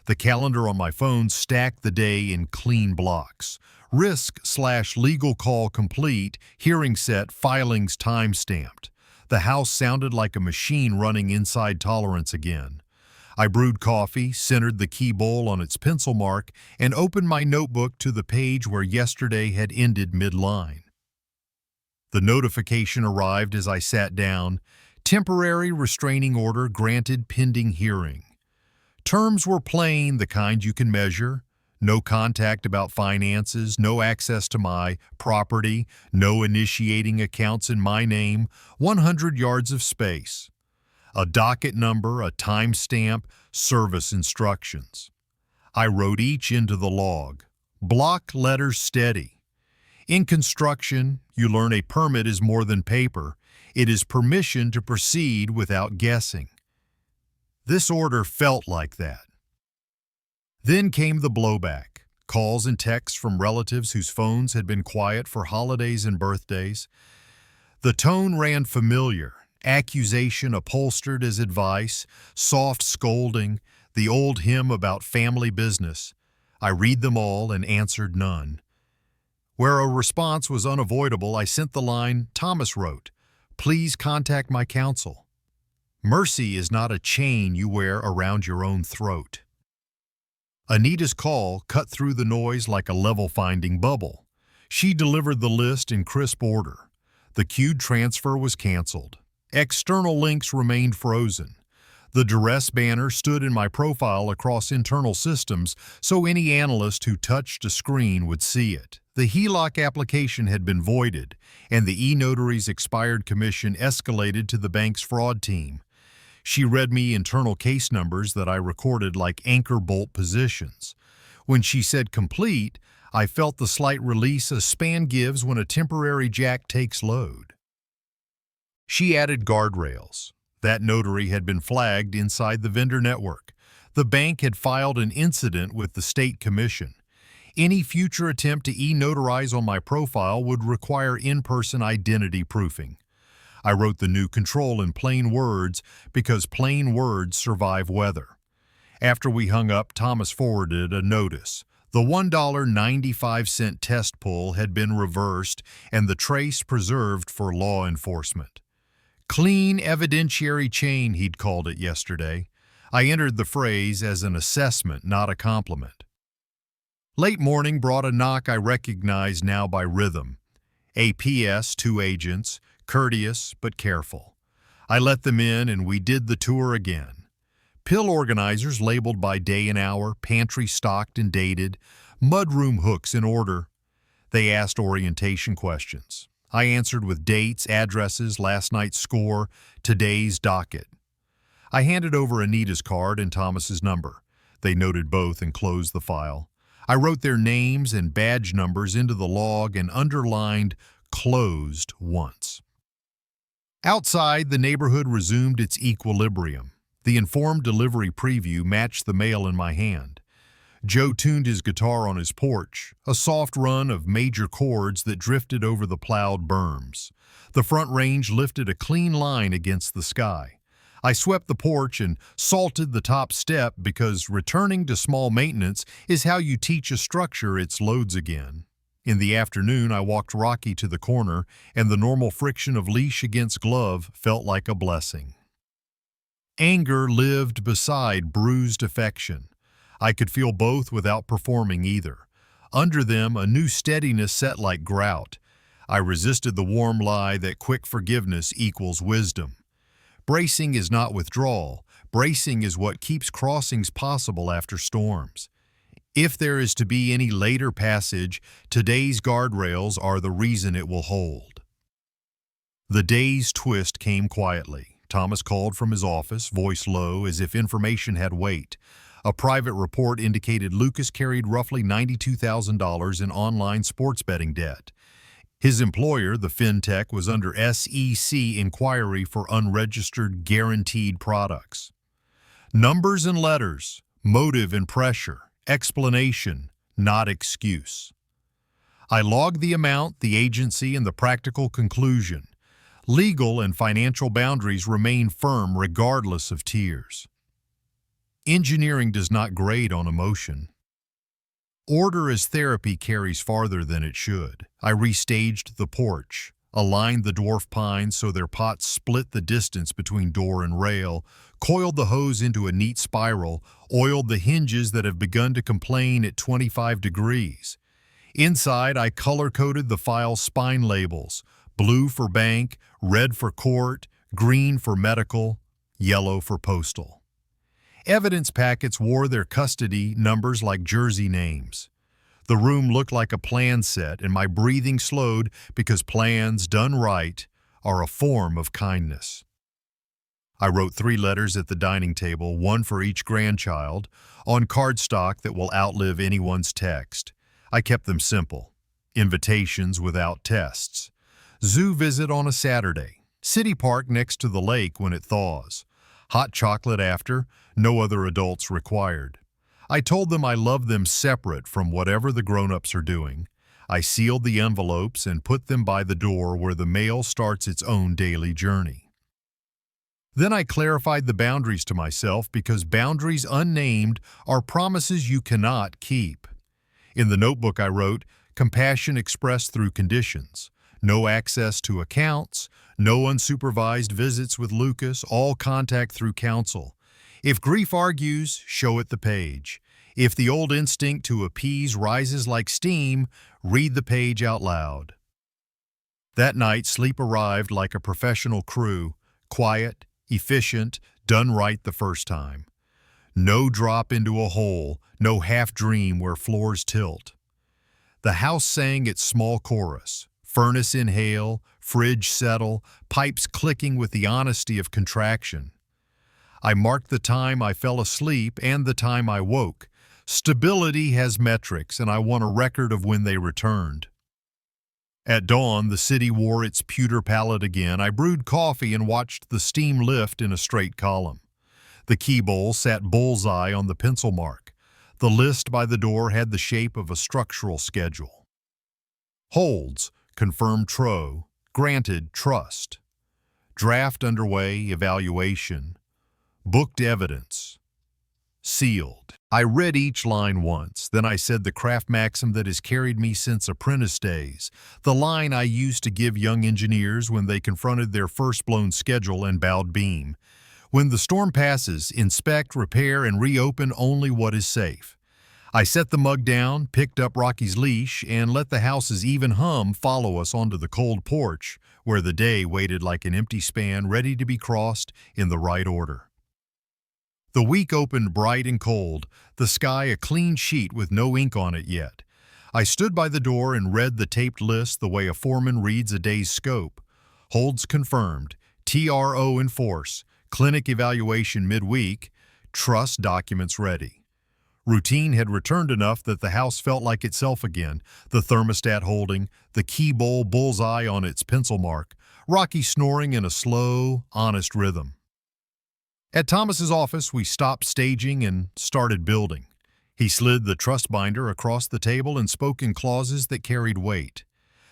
The calendar on my phone stacked the day in clean blocks. Risk/legal call complete, hearing set, filings time-stamped. The house sounded like a machine running inside tolerance again. I brewed coffee, centered the key bowl on its pencil mark, and opened my notebook to the page where yesterday had ended mid-line. The notification arrived as I sat down. Temporary restraining order granted pending hearing. Terms were plain, the kind you can measure. No contact about finances, no access to my property, no initiating accounts in my name, 100 yards of space. A docket number, a timestamp, service instructions. I wrote each into the log. Block letters steady. In construction, you learn a permit is more than paper. It is permission to proceed without guessing. This order felt like that. Then came the blowback. Calls and texts from relatives whose phones had been quiet for holidays and birthdays. The tone ran familiar. accusation upholstered as advice, soft scolding, the old hymn about family business. I read them all and answered none. Where a response was unavoidable, I sent the line Thomas wrote, "Please contact my counsel." Mercy is not a chain you wear around your own throat. Anita's call cut through the noise like a level-finding bubble. She delivered the list in crisp order. The queued transfer was canceled. External links remained frozen. The duress banner stood in my profile across internal systems so any analyst who touched a screen would see it. The HELOC application had been voided, and the e-notary's expired commission escalated to the bank's fraud team. She read me internal case numbers that I recorded like anchor bolt positions. When she said complete, I felt the slight release a span gives when a temporary jack takes load. She added guardrails. That notary had been flagged inside the vendor network. The bank had filed an incident with the state commission. Any future attempt to e-notarize on my profile would require in-person identity proofing. I wrote the new control in plain words because plain words survive weather. After we hung up, Thomas forwarded a notice. The $1.95 test pull had been reversed and the trace preserved for law enforcement. Clean evidentiary chain, he'd called it yesterday. I entered the phrase as an assessment, not a compliment. Late morning brought a knock I recognized now by rhythm. APS, 2 agents, courteous but careful. I let them in and we did the tour again. Pill organizers labeled by day and hour, pantry stocked and dated, mudroom hooks in order. They asked orientation questions. I answered with dates, addresses, last night's score, today's docket. I handed over Anita's card and Thomas's number. They noted both and closed the file. I wrote their names and badge numbers into the log and underlined closed once. Outside, the neighborhood resumed its equilibrium. The informed delivery preview matched the mail in my hand. Joe tuned his guitar on his porch, a soft run of major chords that drifted over the plowed berms. The front range lifted a clean line against the sky. I swept the porch and salted the top step because returning to small maintenance is how you teach a structure its loads again. In the afternoon, I walked Rocky to the corner, and the normal friction of leash against glove felt like a blessing. Anger lived beside bruised affection. I could feel both without performing either. Under them, a new steadiness set like grout. I resisted the warm lie that quick forgiveness equals wisdom. Bracing is not withdrawal. Bracing is what keeps crossings possible after storms. If there is to be any later passage, today's guardrails are the reason it will hold. The day's twist came quietly. Thomas called from his office, voice low, as if information had weight. A private report indicated Lucas carried roughly $92,000 in online sports betting debt. His employer, the fintech, was under SEC inquiry for unregistered guaranteed products. Numbers and letters, motive and pressure, explanation, not excuse. I logged the amount, the agency, and the practical conclusion. Legal and financial boundaries remain firm regardless of tears. Engineering does not grade on emotion. Order as therapy carries farther than it should. I restaged the porch, aligned the dwarf pines so their pots split the distance between door and rail, coiled the hose into a neat spiral, oiled the hinges that have begun to complain at 25 degrees. Inside, I color-coded the file's spine labels, blue for bank, red for court, green for medical, yellow for postal. Evidence packets wore their custody numbers like jersey names. The room looked like a plan set, and my breathing slowed because plans, done right, are a form of kindness. I wrote 3 letters at the dining table, 1 for each grandchild, on cardstock that will outlive anyone's text. I kept them simple. Invitations without tests. Zoo visit on a Saturday. City park next to the lake when it thaws. Hot chocolate after, no other adults required. I told them I loved them separate from whatever the grown-ups are doing. I sealed the envelopes and put them by the door where the mail starts its own daily journey. Then I clarified the boundaries to myself because boundaries unnamed are promises you cannot keep. In the notebook I wrote, compassion expressed through conditions. No access to accounts, no unsupervised visits with Lucas, all contact through counsel. If grief argues, show it the page. If the old instinct to appease rises like steam, read the page out loud. That night, sleep arrived like a professional crew, quiet, efficient, done right the first time. No drop into a hole, no half-dream where floors tilt. The house sang its small chorus, furnace inhale, fridge settle, pipes clicking with the honesty of contraction. I marked the time I fell asleep and the time I woke. Stability has metrics, and I want a record of when they returned. At dawn, the city wore its pewter palette again. I brewed coffee and watched the steam lift in a straight column. The key bowl sat bullseye on the pencil mark. The list by the door had the shape of a structural schedule. Holds, confirmed TRO, granted trust. Draft underway, evaluation. Booked evidence. Sealed. I read each line once, then I said the craft maxim that has carried me since apprentice days, the line I used to give young engineers when they confronted their first blown schedule and bowed beam. When the storm passes, inspect, repair, and reopen only what is safe. I set the mug down, picked up Rocky's leash, and let the house's even hum follow us onto the cold porch, where the day waited like an empty span ready to be crossed in the right order. The week opened bright and cold, the sky a clean sheet with no ink on it yet. I stood by the door and read the taped list the way a foreman reads a day's scope. Holds confirmed, TRO in force, clinic evaluation midweek, trust documents ready. Routine had returned enough that the house felt like itself again, the thermostat holding, the key bowl bullseye on its pencil mark, Rocky snoring in a slow, honest rhythm. At Thomas's office, we stopped staging and started building. He slid the trust binder across the table and spoke in clauses that carried weight.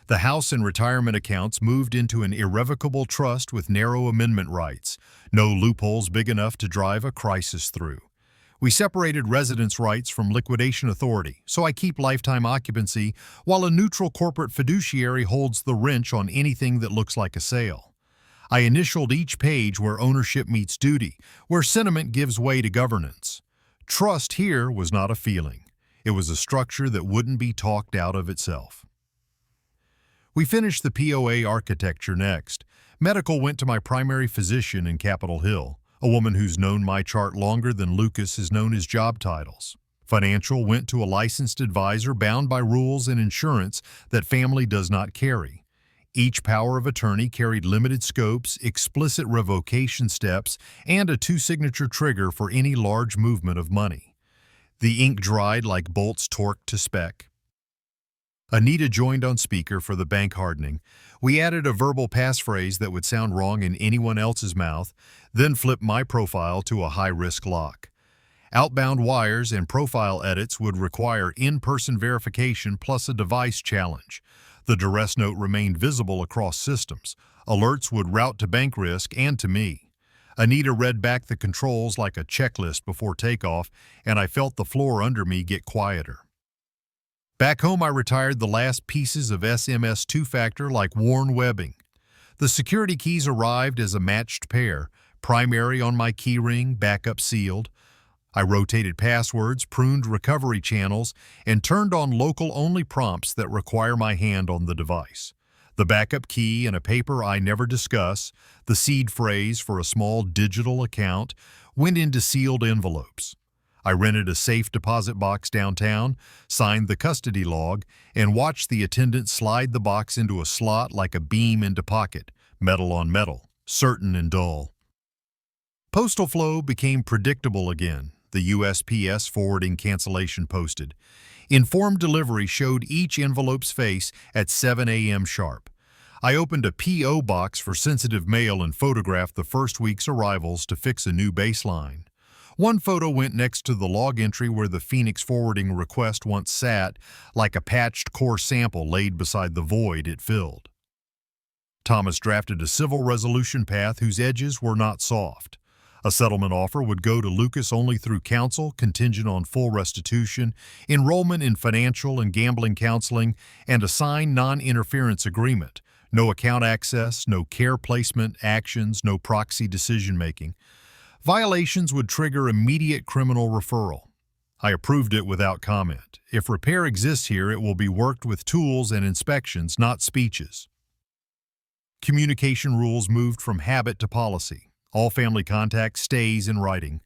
The house and retirement accounts moved into an irrevocable trust with narrow amendment rights, no loopholes big enough to drive a crisis through. We separated residence rights from liquidation authority, so I keep lifetime occupancy, while a neutral corporate fiduciary holds the wrench on anything that looks like a sale. I initialed each page where ownership meets duty, where sentiment gives way to governance. Trust here was not a feeling. It was a structure that wouldn't be talked out of itself. We finished the POA architecture next. Medical went to my primary physician in Capitol Hill, a woman who's known my chart longer than Lucas has known his job titles. Financial went to a licensed advisor bound by rules and insurance that family does not carry. Each power of attorney carried limited scopes, explicit revocation steps, and a two-signature trigger for any large movement of money. The ink dried like bolts torqued to spec. Anita joined on speaker for the bank hardening. We added a verbal passphrase that would sound wrong in anyone else's mouth, then flipped my profile to a high-risk lock. Outbound wires and profile edits would require in-person verification plus a device challenge. The duress note remained visible across systems. Alerts would route to bank risk and to me. Anita read back the controls like a checklist before takeoff, and I felt the floor under me get quieter. Back home, I retired the last pieces of SMS two-factor like worn webbing. The security keys arrived as a matched pair, primary on my keyring, backup sealed. I rotated passwords, pruned recovery channels, and turned on local-only prompts that require my hand on the device. The backup key and a paper I never discuss, the seed phrase for a small digital account, went into sealed envelopes. I rented a safe deposit box downtown, signed the custody log, and watched the attendant slide the box into a slot like a beam into pocket, metal on metal, certain and dull. Postal flow became predictable again. The USPS forwarding cancellation posted. Informed delivery showed each envelope's face at 7 a.m. sharp. I opened a P.O. box for sensitive mail and photographed the first week's arrivals to fix a new baseline. One photo went next to the log entry where the Phoenix forwarding request once sat, like a patched core sample laid beside the void it filled. Thomas drafted a civil resolution path whose edges were not soft. A settlement offer would go to Lucas only through counsel, contingent on full restitution, enrollment in financial and gambling counseling, and a signed non-interference agreement. No account access, no care placement actions, no proxy decision-making. Violations would trigger immediate criminal referral. I approved it without comment. If repair exists here, it will be worked with tools and inspections, not speeches. Communication rules moved from habit to policy. All family contact stays in writing.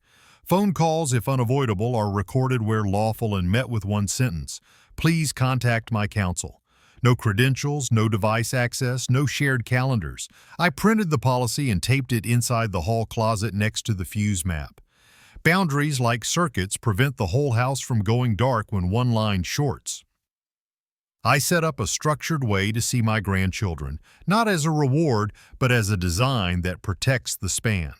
Phone calls, if unavoidable, are recorded where lawful and met with one sentence. Please contact my counsel. No credentials, no device access, no shared calendars. I printed the policy and taped it inside the hall closet next to the fuse map. Boundaries, like circuits, prevent the whole house from going dark when one line shorts. I set up a structured way to see my grandchildren, not as a reward, but as a design that protects the span.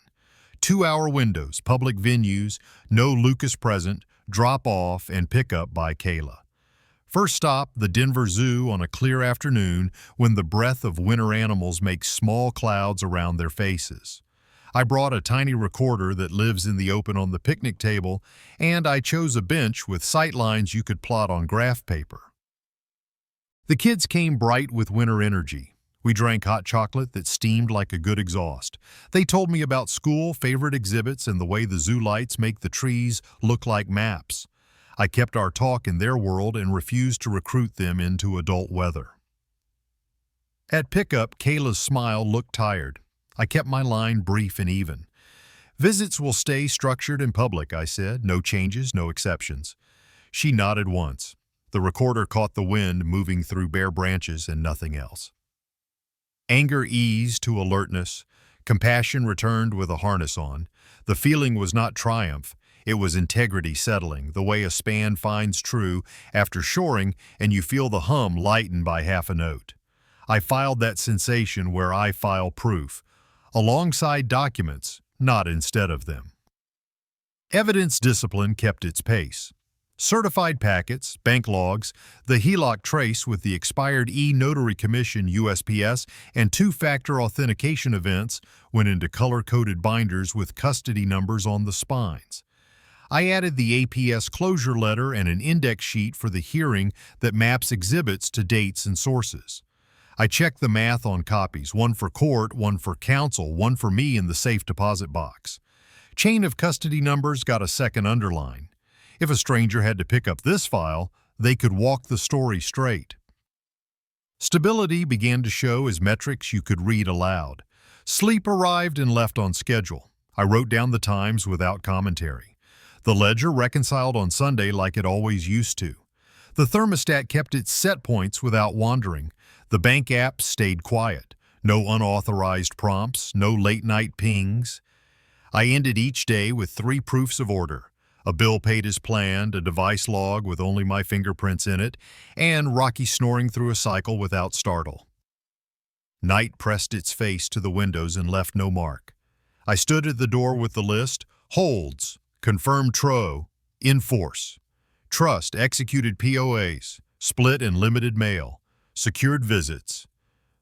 2-hour windows, public venues, no Lucas present, drop off and pick up by Kayla. First stop, the Denver Zoo on a clear afternoon when the breath of winter animals makes small clouds around their faces. I brought a tiny recorder that lives in the open on the picnic table, and I chose a bench with sight lines you could plot on graph paper. The kids came bright with winter energy. We drank hot chocolate that steamed like a good exhaust. They told me about school, favorite exhibits, and the way the zoo lights make the trees look like maps. I kept our talk in their world and refused to recruit them into adult weather. At pickup, Kayla's smile looked tired. I kept my line brief and even. Visits will stay structured and public, I said. No changes, no exceptions. She nodded once. The recorder caught the wind moving through bare branches and nothing else. Anger eased to alertness. Compassion returned with a harness on. The feeling was not triumph. It was integrity settling, the way a span finds true after shoring and you feel the hum lighten by half a note. I filed that sensation where I file proof, alongside documents, not instead of them. Evidence discipline kept its pace. Certified packets, bank logs, the HELOC trace with the expired e-Notary Commission USPS and two-factor authentication events went into color-coded binders with custody numbers on the spines. I added the APS closure letter and an index sheet for the hearing that maps exhibits to dates and sources. I checked the math on copies, one for court, one for counsel, one for me in the safe deposit box. Chain of custody numbers got a second underline. If a stranger had to pick up this file, they could walk the story straight. Stability began to show as metrics you could read aloud. Sleep arrived and left on schedule. I wrote down the times without commentary. The ledger reconciled on Sunday like it always used to. The thermostat kept its set points without wandering. The bank app stayed quiet. No unauthorized prompts, no late-night pings. I ended each day with 3 proofs of order. A bill paid as planned, a device log with only my fingerprints in it, and Rocky snoring through a cycle without startle. Night pressed its face to the windows and left no mark. I stood at the door with the list: holds, confirmed TRO, in force, trust, executed POAs, split and limited mail, secured visits,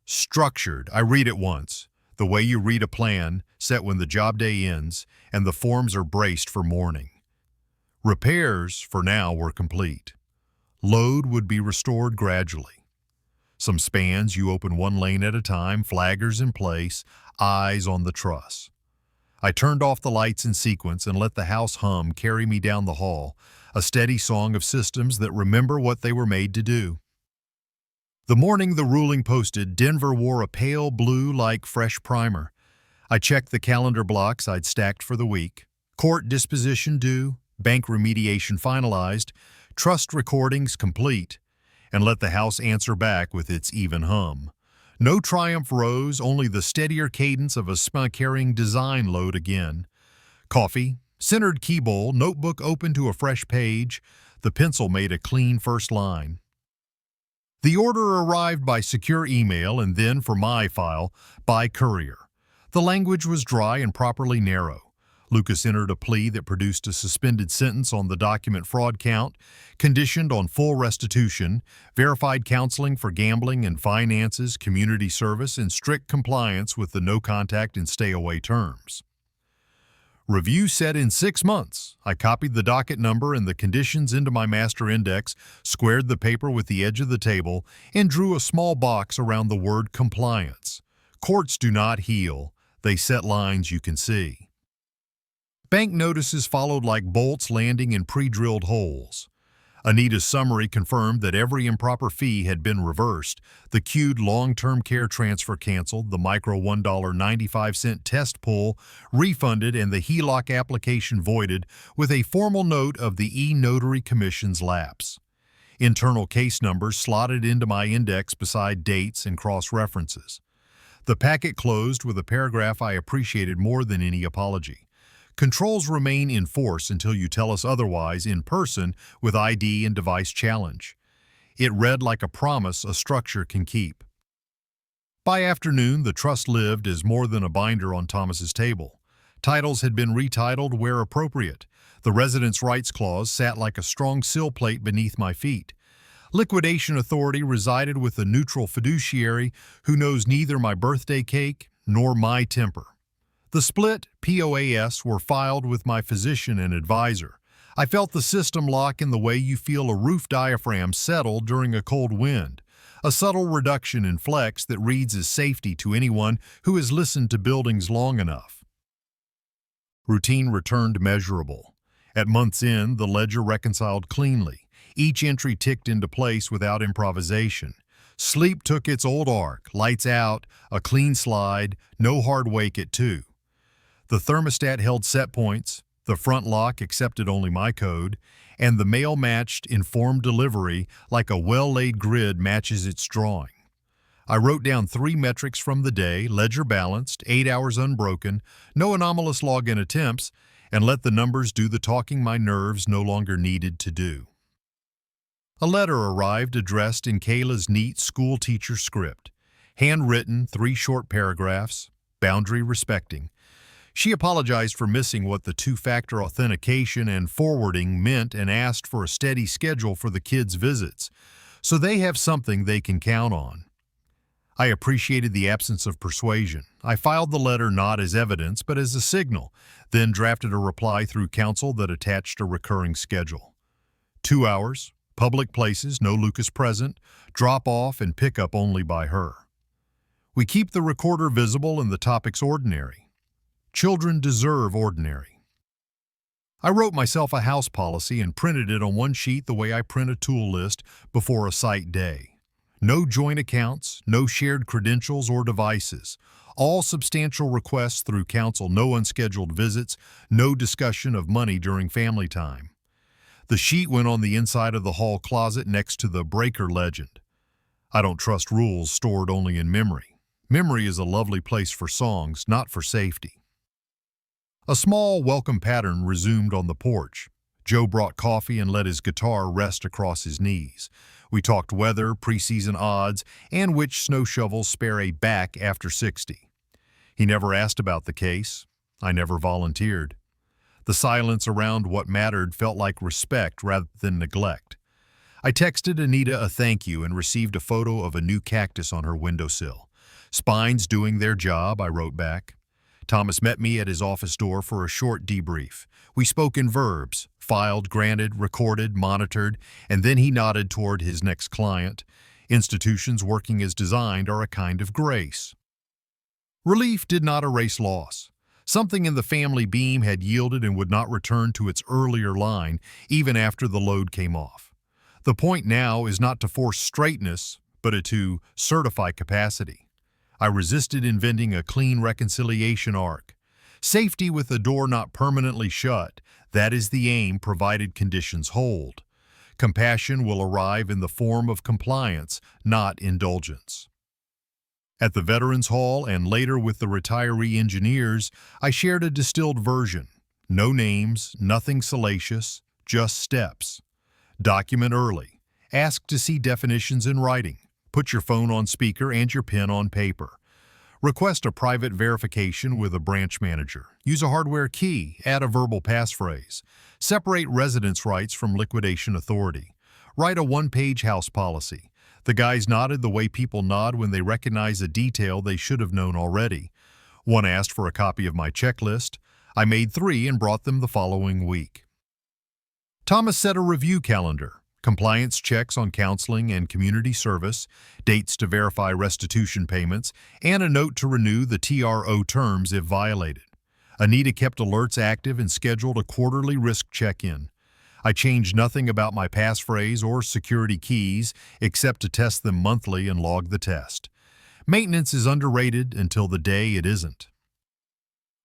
structured, I read it once, the way you read a plan, set when the job day ends, and the forms are braced for morning. Repairs, for now, were complete. Load would be restored gradually. Some spans you open one lane at a time, flaggers in place, eyes on the truss. I turned off the lights in sequence and let the house hum carry me down the hall, a steady song of systems that remember what they were made to do. The morning the ruling posted, Denver wore a pale blue like fresh primer. I checked the calendar blocks I'd stacked for the week. Court disposition due, bank remediation finalized, trust recordings complete, and let the house answer back with its even hum. No triumph rose, only the steadier cadence of a carrying design load again. Coffee, centered key bowl, notebook open to a fresh page. The pencil made a clean first line. The order arrived by secure email and then, for my file, by courier. The language was dry and properly narrow. Lucas entered a plea that produced a suspended sentence on the document fraud count, conditioned on full restitution, verified counseling for gambling and finances, community service, and strict compliance with the no contact and stay away terms. Review set in 6 months. I copied the docket number and the conditions into my master index, squared the paper with the edge of the table, and drew a small box around the word compliance. Courts do not heal. They set lines you can see. Bank notices followed like bolts landing in pre-drilled holes. Anita's summary confirmed that every improper fee had been reversed, the queued long-term care transfer canceled, the micro $1.95 test pull refunded, and the HELOC application voided with a formal note of the e-notary commission's lapse. Internal case numbers slotted into my index beside dates and cross-references. The packet closed with a paragraph I appreciated more than any apology. Controls remain in force until you tell us otherwise in person with ID and device challenge. It read like a promise a structure can keep. By afternoon, the trust lived as more than a binder on Thomas's table. Titles had been retitled where appropriate. The residence rights clause sat like a strong sill plate beneath my feet. Liquidation authority resided with a neutral fiduciary who knows neither my birthday cake nor my temper. The split POAS were filed with my physician and advisor. I felt the system lock in the way you feel a roof diaphragm settle during a cold wind, a subtle reduction in flex that reads as safety to anyone who has listened to buildings long enough. Routine returned measurable. At month's end, the ledger reconciled cleanly. Each entry ticked into place without improvisation. Sleep took its old arc, lights out, a clean slide, no hard wake at 2. The thermostat held set points, the front lock accepted only my code, and the mail matched informed delivery like a well-laid grid matches its drawing. I wrote down 3 metrics from the day, ledger balanced, 8 hours unbroken, no anomalous login attempts, and let the numbers do the talking my nerves no longer needed to do. A letter arrived addressed in Kayla's neat school teacher script. Handwritten, 3 short paragraphs, boundary respecting. She apologized for missing what the 2-factor authentication and forwarding meant and asked for a steady schedule for the kids' visits, so they have something they can count on. I appreciated the absence of persuasion. I filed the letter not as evidence but as a signal, then drafted a reply through counsel that attached a recurring schedule. 2 hours, public places, no Lucas present, drop off and pick up only by her. We keep the recorder visible and the topics ordinary. Children deserve ordinary. I wrote myself a house policy and printed it on one sheet the way I print a tool list before a site day. No joint accounts, no shared credentials or devices. All substantial requests through counsel, no unscheduled visits, no discussion of money during family time. The sheet went on the inside of the hall closet next to the breaker legend. I don't trust rules stored only in memory. Memory is a lovely place for songs, not for safety. A small welcome pattern resumed on the porch. Joe brought coffee and let his guitar rest across his knees. We talked weather, preseason odds, and which snow shovels spare a back after 60. He never asked about the case. I never volunteered. The silence around what mattered felt like respect rather than neglect. I texted Anita a thank you and received a photo of a new cactus on her windowsill. Spines doing their job, I wrote back. Thomas met me at his office door for a short debrief. We spoke in verbs, filed, granted, recorded, monitored, and then he nodded toward his next client. Institutions working as designed are a kind of grace. Relief did not erase loss. Something in the family beam had yielded and would not return to its earlier line even after the load came off. The point now is not to force straightness, but to certify capacity. I resisted inventing a clean reconciliation arc. Safety with the door not permanently shut, that is the aim provided conditions hold. Compassion will arrive in the form of compliance, not indulgence. At the Veterans Hall and later with the retiree engineers, I shared a distilled version. No names, nothing salacious, just steps. Document early. Ask to see definitions in writing. Put your phone on speaker and your pen on paper. Request a private verification with a branch manager. Use a hardware key. Add a verbal passphrase. Separate residence rights from liquidation authority. Write a one-page house policy. The guys nodded the way people nod when they recognize a detail they should have known already. One asked for a copy of my checklist. I made 3 and brought them the following week. Thomas set a review calendar. Compliance checks on counseling and community service, dates to verify restitution payments, and a note to renew the TRO terms if violated. Anita kept alerts active and scheduled a quarterly risk check-in. I changed nothing about my passphrase or security keys except to test them monthly and log the test. Maintenance is underrated until the day it isn't.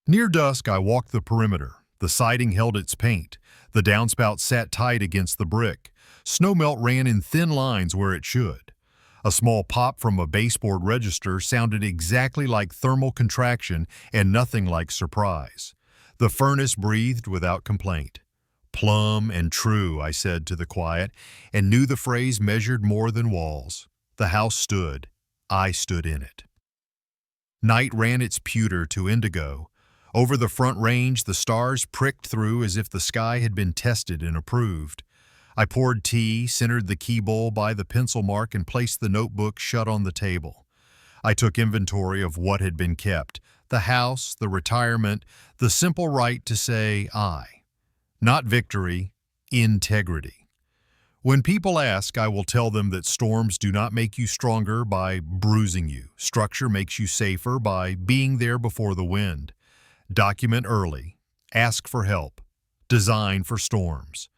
Near dusk, I walked the perimeter. The siding held its paint. The downspout sat tight against the brick. Snowmelt ran in thin lines where it should. A small pop from a baseboard register sounded exactly like thermal contraction and nothing like surprise. The furnace breathed without complaint. Plumb and true, I said to the quiet, and knew the phrase measured more than walls. The house stood. I stood in it. Night ran its pewter to indigo. Over the front range, the stars pricked through as if the sky had been tested and approved. I poured tea, centered the key bowl by the pencil mark, and placed the notebook shut on the table. I took inventory of what had been kept, the house, the retirement, the simple right to say I. Not victory, integrity. When people ask, I will tell them that storms do not make you stronger by bruising you. Structure makes you safer by being there before the wind. Document early. Ask for help. Design for storms.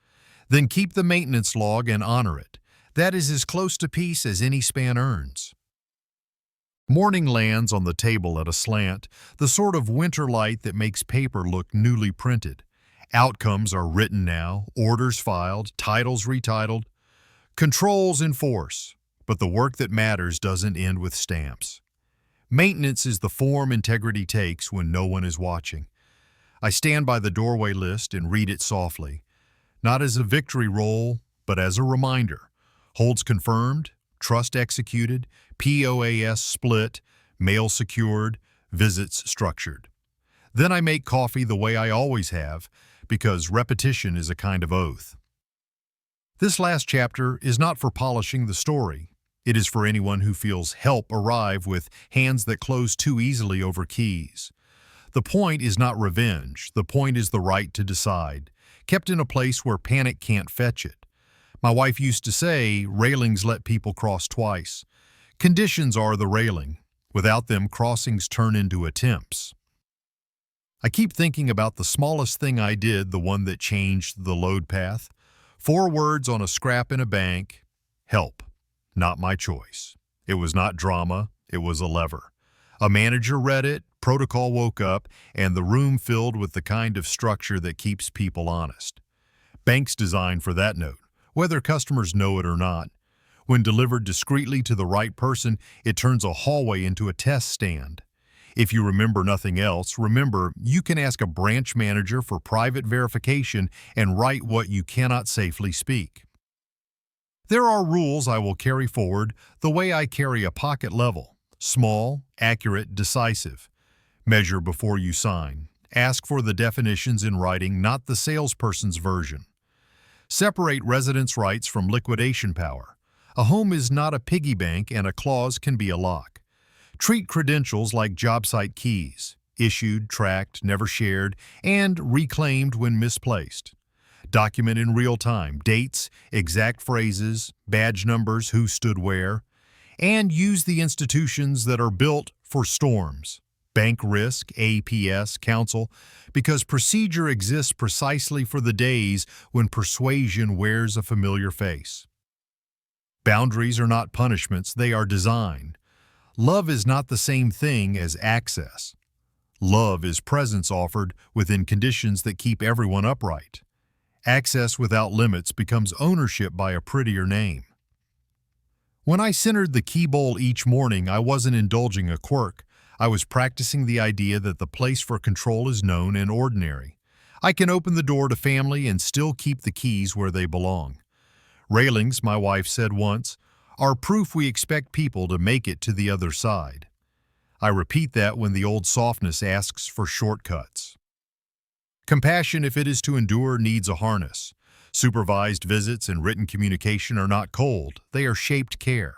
Then keep the maintenance log and honor it. That is as close to peace as any span earns. Morning lands on the table at a slant, the sort of winter light that makes paper look newly printed. Outcomes are written now, orders filed, titles retitled, controls in force, but the work that matters doesn't end with stamps. Maintenance is the form integrity takes when no one is watching. I stand by the doorway list and read it softly. Not as a victory roll, but as a reminder. Holds confirmed, trust executed, POAS split, mail secured, visits structured. Then I make coffee the way I always have, because repetition is a kind of oath. This last chapter is not for polishing the story. It is for anyone who feels help arrive with hands that close too easily over keys. The point is not revenge. The point is the right to decide, kept in a place where panic can't fetch it. My wife used to say, railings let people cross twice. Conditions are the railing. Without them, crossings turn into attempts. I keep thinking about the smallest thing I did, the one that changed the load path. 4 words on a scrap in a bank. Help. Not my choice. It was not drama. It was a lever. A manager read it, protocol woke up, and the room filled with the kind of structure that keeps people honest. Banks designed for that note, whether customers know it or not. When delivered discreetly to the right person, it turns a hallway into a test stand. If you remember nothing else, remember you can ask a branch manager for private verification and write what you cannot safely speak. There are rules I will carry forward the way I carry a pocket level. Small, accurate, decisive. Measure before you sign. Ask for the definitions in writing, not the salesperson's version. Separate residence rights from liquidation power. A home is not a piggy bank and a clause can be a lock. Treat credentials like job site keys, issued, tracked, never shared, and reclaimed when misplaced. Document in real time, dates, exact phrases, badge numbers, who stood where, and use the institutions that are built for storms. Bank risk, APS, counsel, because procedure exists precisely for the days when persuasion wears a familiar face. Boundaries are not punishments, they are design. Love is not the same thing as access. Love is presence offered within conditions that keep everyone upright. Access without limits becomes ownership by a prettier name. When I centered the key bowl each morning, I wasn't indulging a quirk. I was practicing the idea that the place for control is known and ordinary. I can open the door to family and still keep the keys where they belong. Railings, my wife said once, are proof we expect people to make it to the other side. I repeat that when the old softness asks for shortcuts. Compassion, if it is to endure, needs a harness. Supervised visits and written communication are not cold, they are shaped care.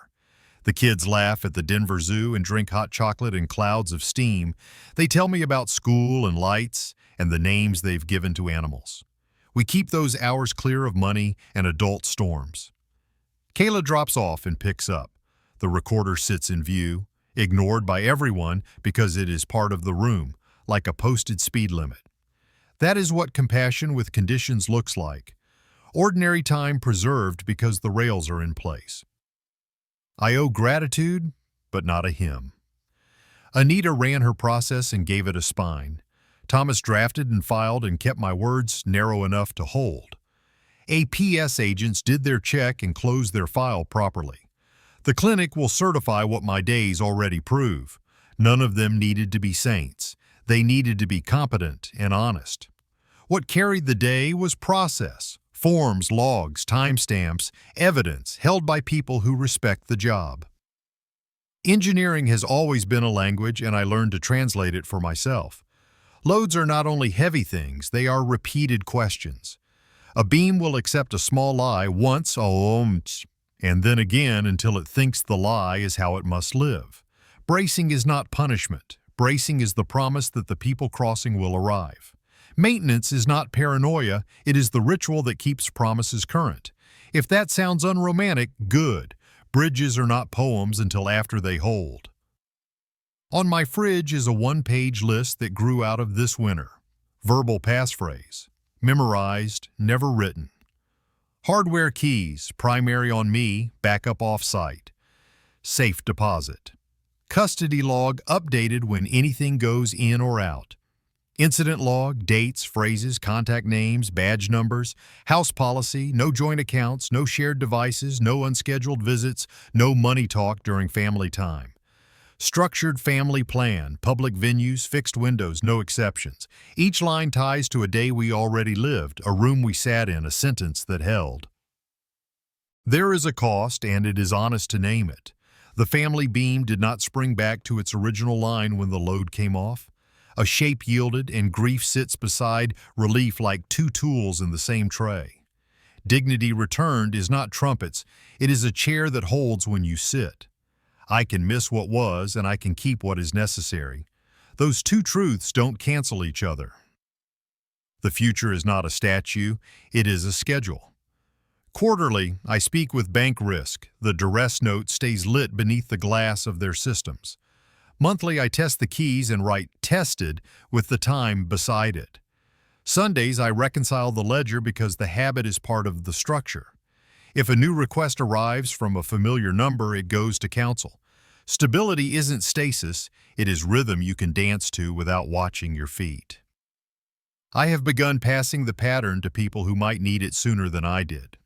The kids laugh at the Denver Zoo and drink hot chocolate in clouds of steam. They tell me about school and lights and the names they've given to animals. We keep those hours clear of money and adult storms. Kayla drops off and picks up. The recorder sits in view, ignored by everyone because it is part of the room, like a posted speed limit. That is what compassion with conditions looks like. Ordinary time preserved because the rails are in place. I owe gratitude, but not a hymn. Anita ran her process and gave it a spine. Thomas drafted and filed and kept my words narrow enough to hold. APS agents did their check and closed their file properly. The clinic will certify what my days already prove. None of them needed to be saints. They needed to be competent and honest. What carried the day was process, forms, logs, timestamps, evidence held by people who respect the job. Engineering has always been a language, and I learned to translate it for myself. Loads are not only heavy things, they are repeated questions. A beam will accept a small lie once, and then again until it thinks the lie is how it must live. Bracing is not punishment. Bracing is the promise that the people crossing will arrive. Maintenance is not paranoia, it is the ritual that keeps promises current. If that sounds unromantic, good. Bridges are not poems until after they hold. On my fridge is a one-page list that grew out of this winter. Verbal passphrase. Memorized, never written. Hardware keys, primary on me, backup off-site. Safe deposit. Custody log updated when anything goes in or out. Incident log, dates, phrases, contact names, badge numbers, house policy, no joint accounts, no shared devices, no unscheduled visits, no money talk during family time. Structured family plan, public venues, fixed windows, no exceptions. Each line ties to a day we already lived, a room we sat in, a sentence that held. There is a cost, and it is honest to name it. The family beam did not spring back to its original line when the load came off. A shape yielded, and grief sits beside relief like two tools in the same tray. Dignity returned is not trumpets, it is a chair that holds when you sit. I can miss what was, and I can keep what is necessary. Those two truths don't cancel each other. The future is not a statue, it is a schedule. Quarterly, I speak with bank risk. The duress note stays lit beneath the glass of their systems. Monthly, I test the keys and write "tested" with the time beside it. Sundays, I reconcile the ledger because the habit is part of the structure. If a new request arrives from a familiar number, it goes to counsel. Stability isn't stasis, it is rhythm you can dance to without watching your feet. I have begun passing the pattern to people who might need it sooner than I did.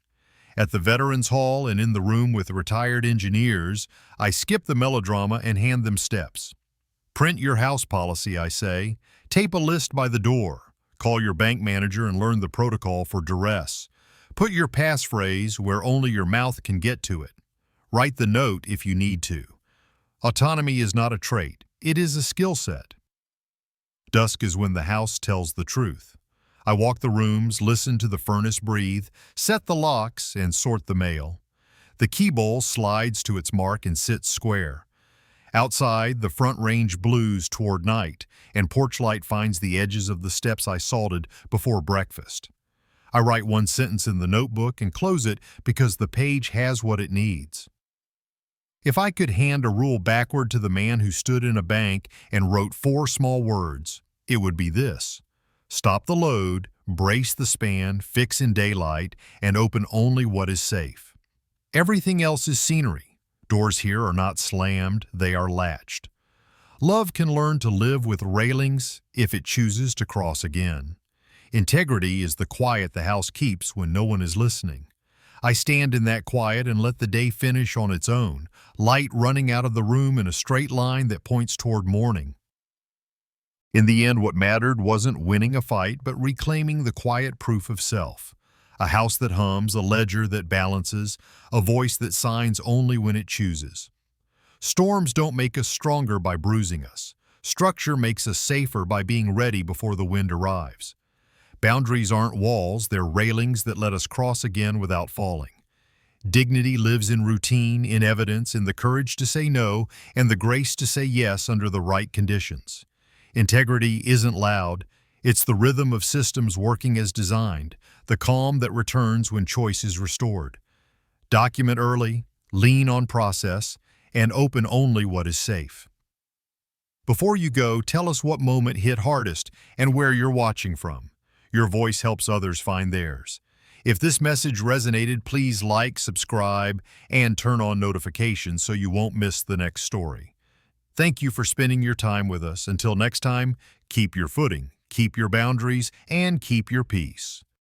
At the Veterans Hall and in the room with retired engineers, I skip the melodrama and hand them steps. Print your house policy, I say. Tape a list by the door. Call your bank manager and learn the protocol for duress. Put your passphrase where only your mouth can get to it. Write the note if you need to. Autonomy is not a trait, it is a skill set. Dusk is when the house tells the truth. I walk the rooms, listen to the furnace breathe, set the locks, and sort the mail. The key bowl slides to its mark and sits square. Outside, the front range blues toward night, and porch light finds the edges of the steps I salted before breakfast. I write one sentence in the notebook and close it because the page has what it needs. If I could hand a rule backward to the man who stood in a bank and wrote 4 small words, it would be this: stop the load, brace the span, fix in daylight, and open only what is safe. Everything else is scenery. Doors here are not slammed, they are latched. Love can learn to live with railings if it chooses to cross again. Integrity is the quiet the house keeps when no one is listening. I stand in that quiet and let the day finish on its own, light running out of the room in a straight line that points toward morning. In the end, what mattered wasn't winning a fight, but reclaiming the quiet proof of self. A house that hums, a ledger that balances, a voice that signs only when it chooses. Storms don't make us stronger by bruising us. Structure makes us safer by being ready before the wind arrives. Boundaries aren't walls, they're railings that let us cross again without falling. Dignity lives in routine, in evidence, in the courage to say no, and the grace to say yes under the right conditions. Integrity isn't loud, it's the rhythm of systems working as designed, the calm that returns when choice is restored. Document early, lean on process, and open only what is safe. Before you go, tell us what moment hit hardest and where you're watching from. Your voice helps others find theirs. If this message resonated, please like, subscribe, and turn on notifications so you won't miss the next story. Thank you for spending your time with us. Until next time, keep your footing, keep your boundaries, and keep your peace.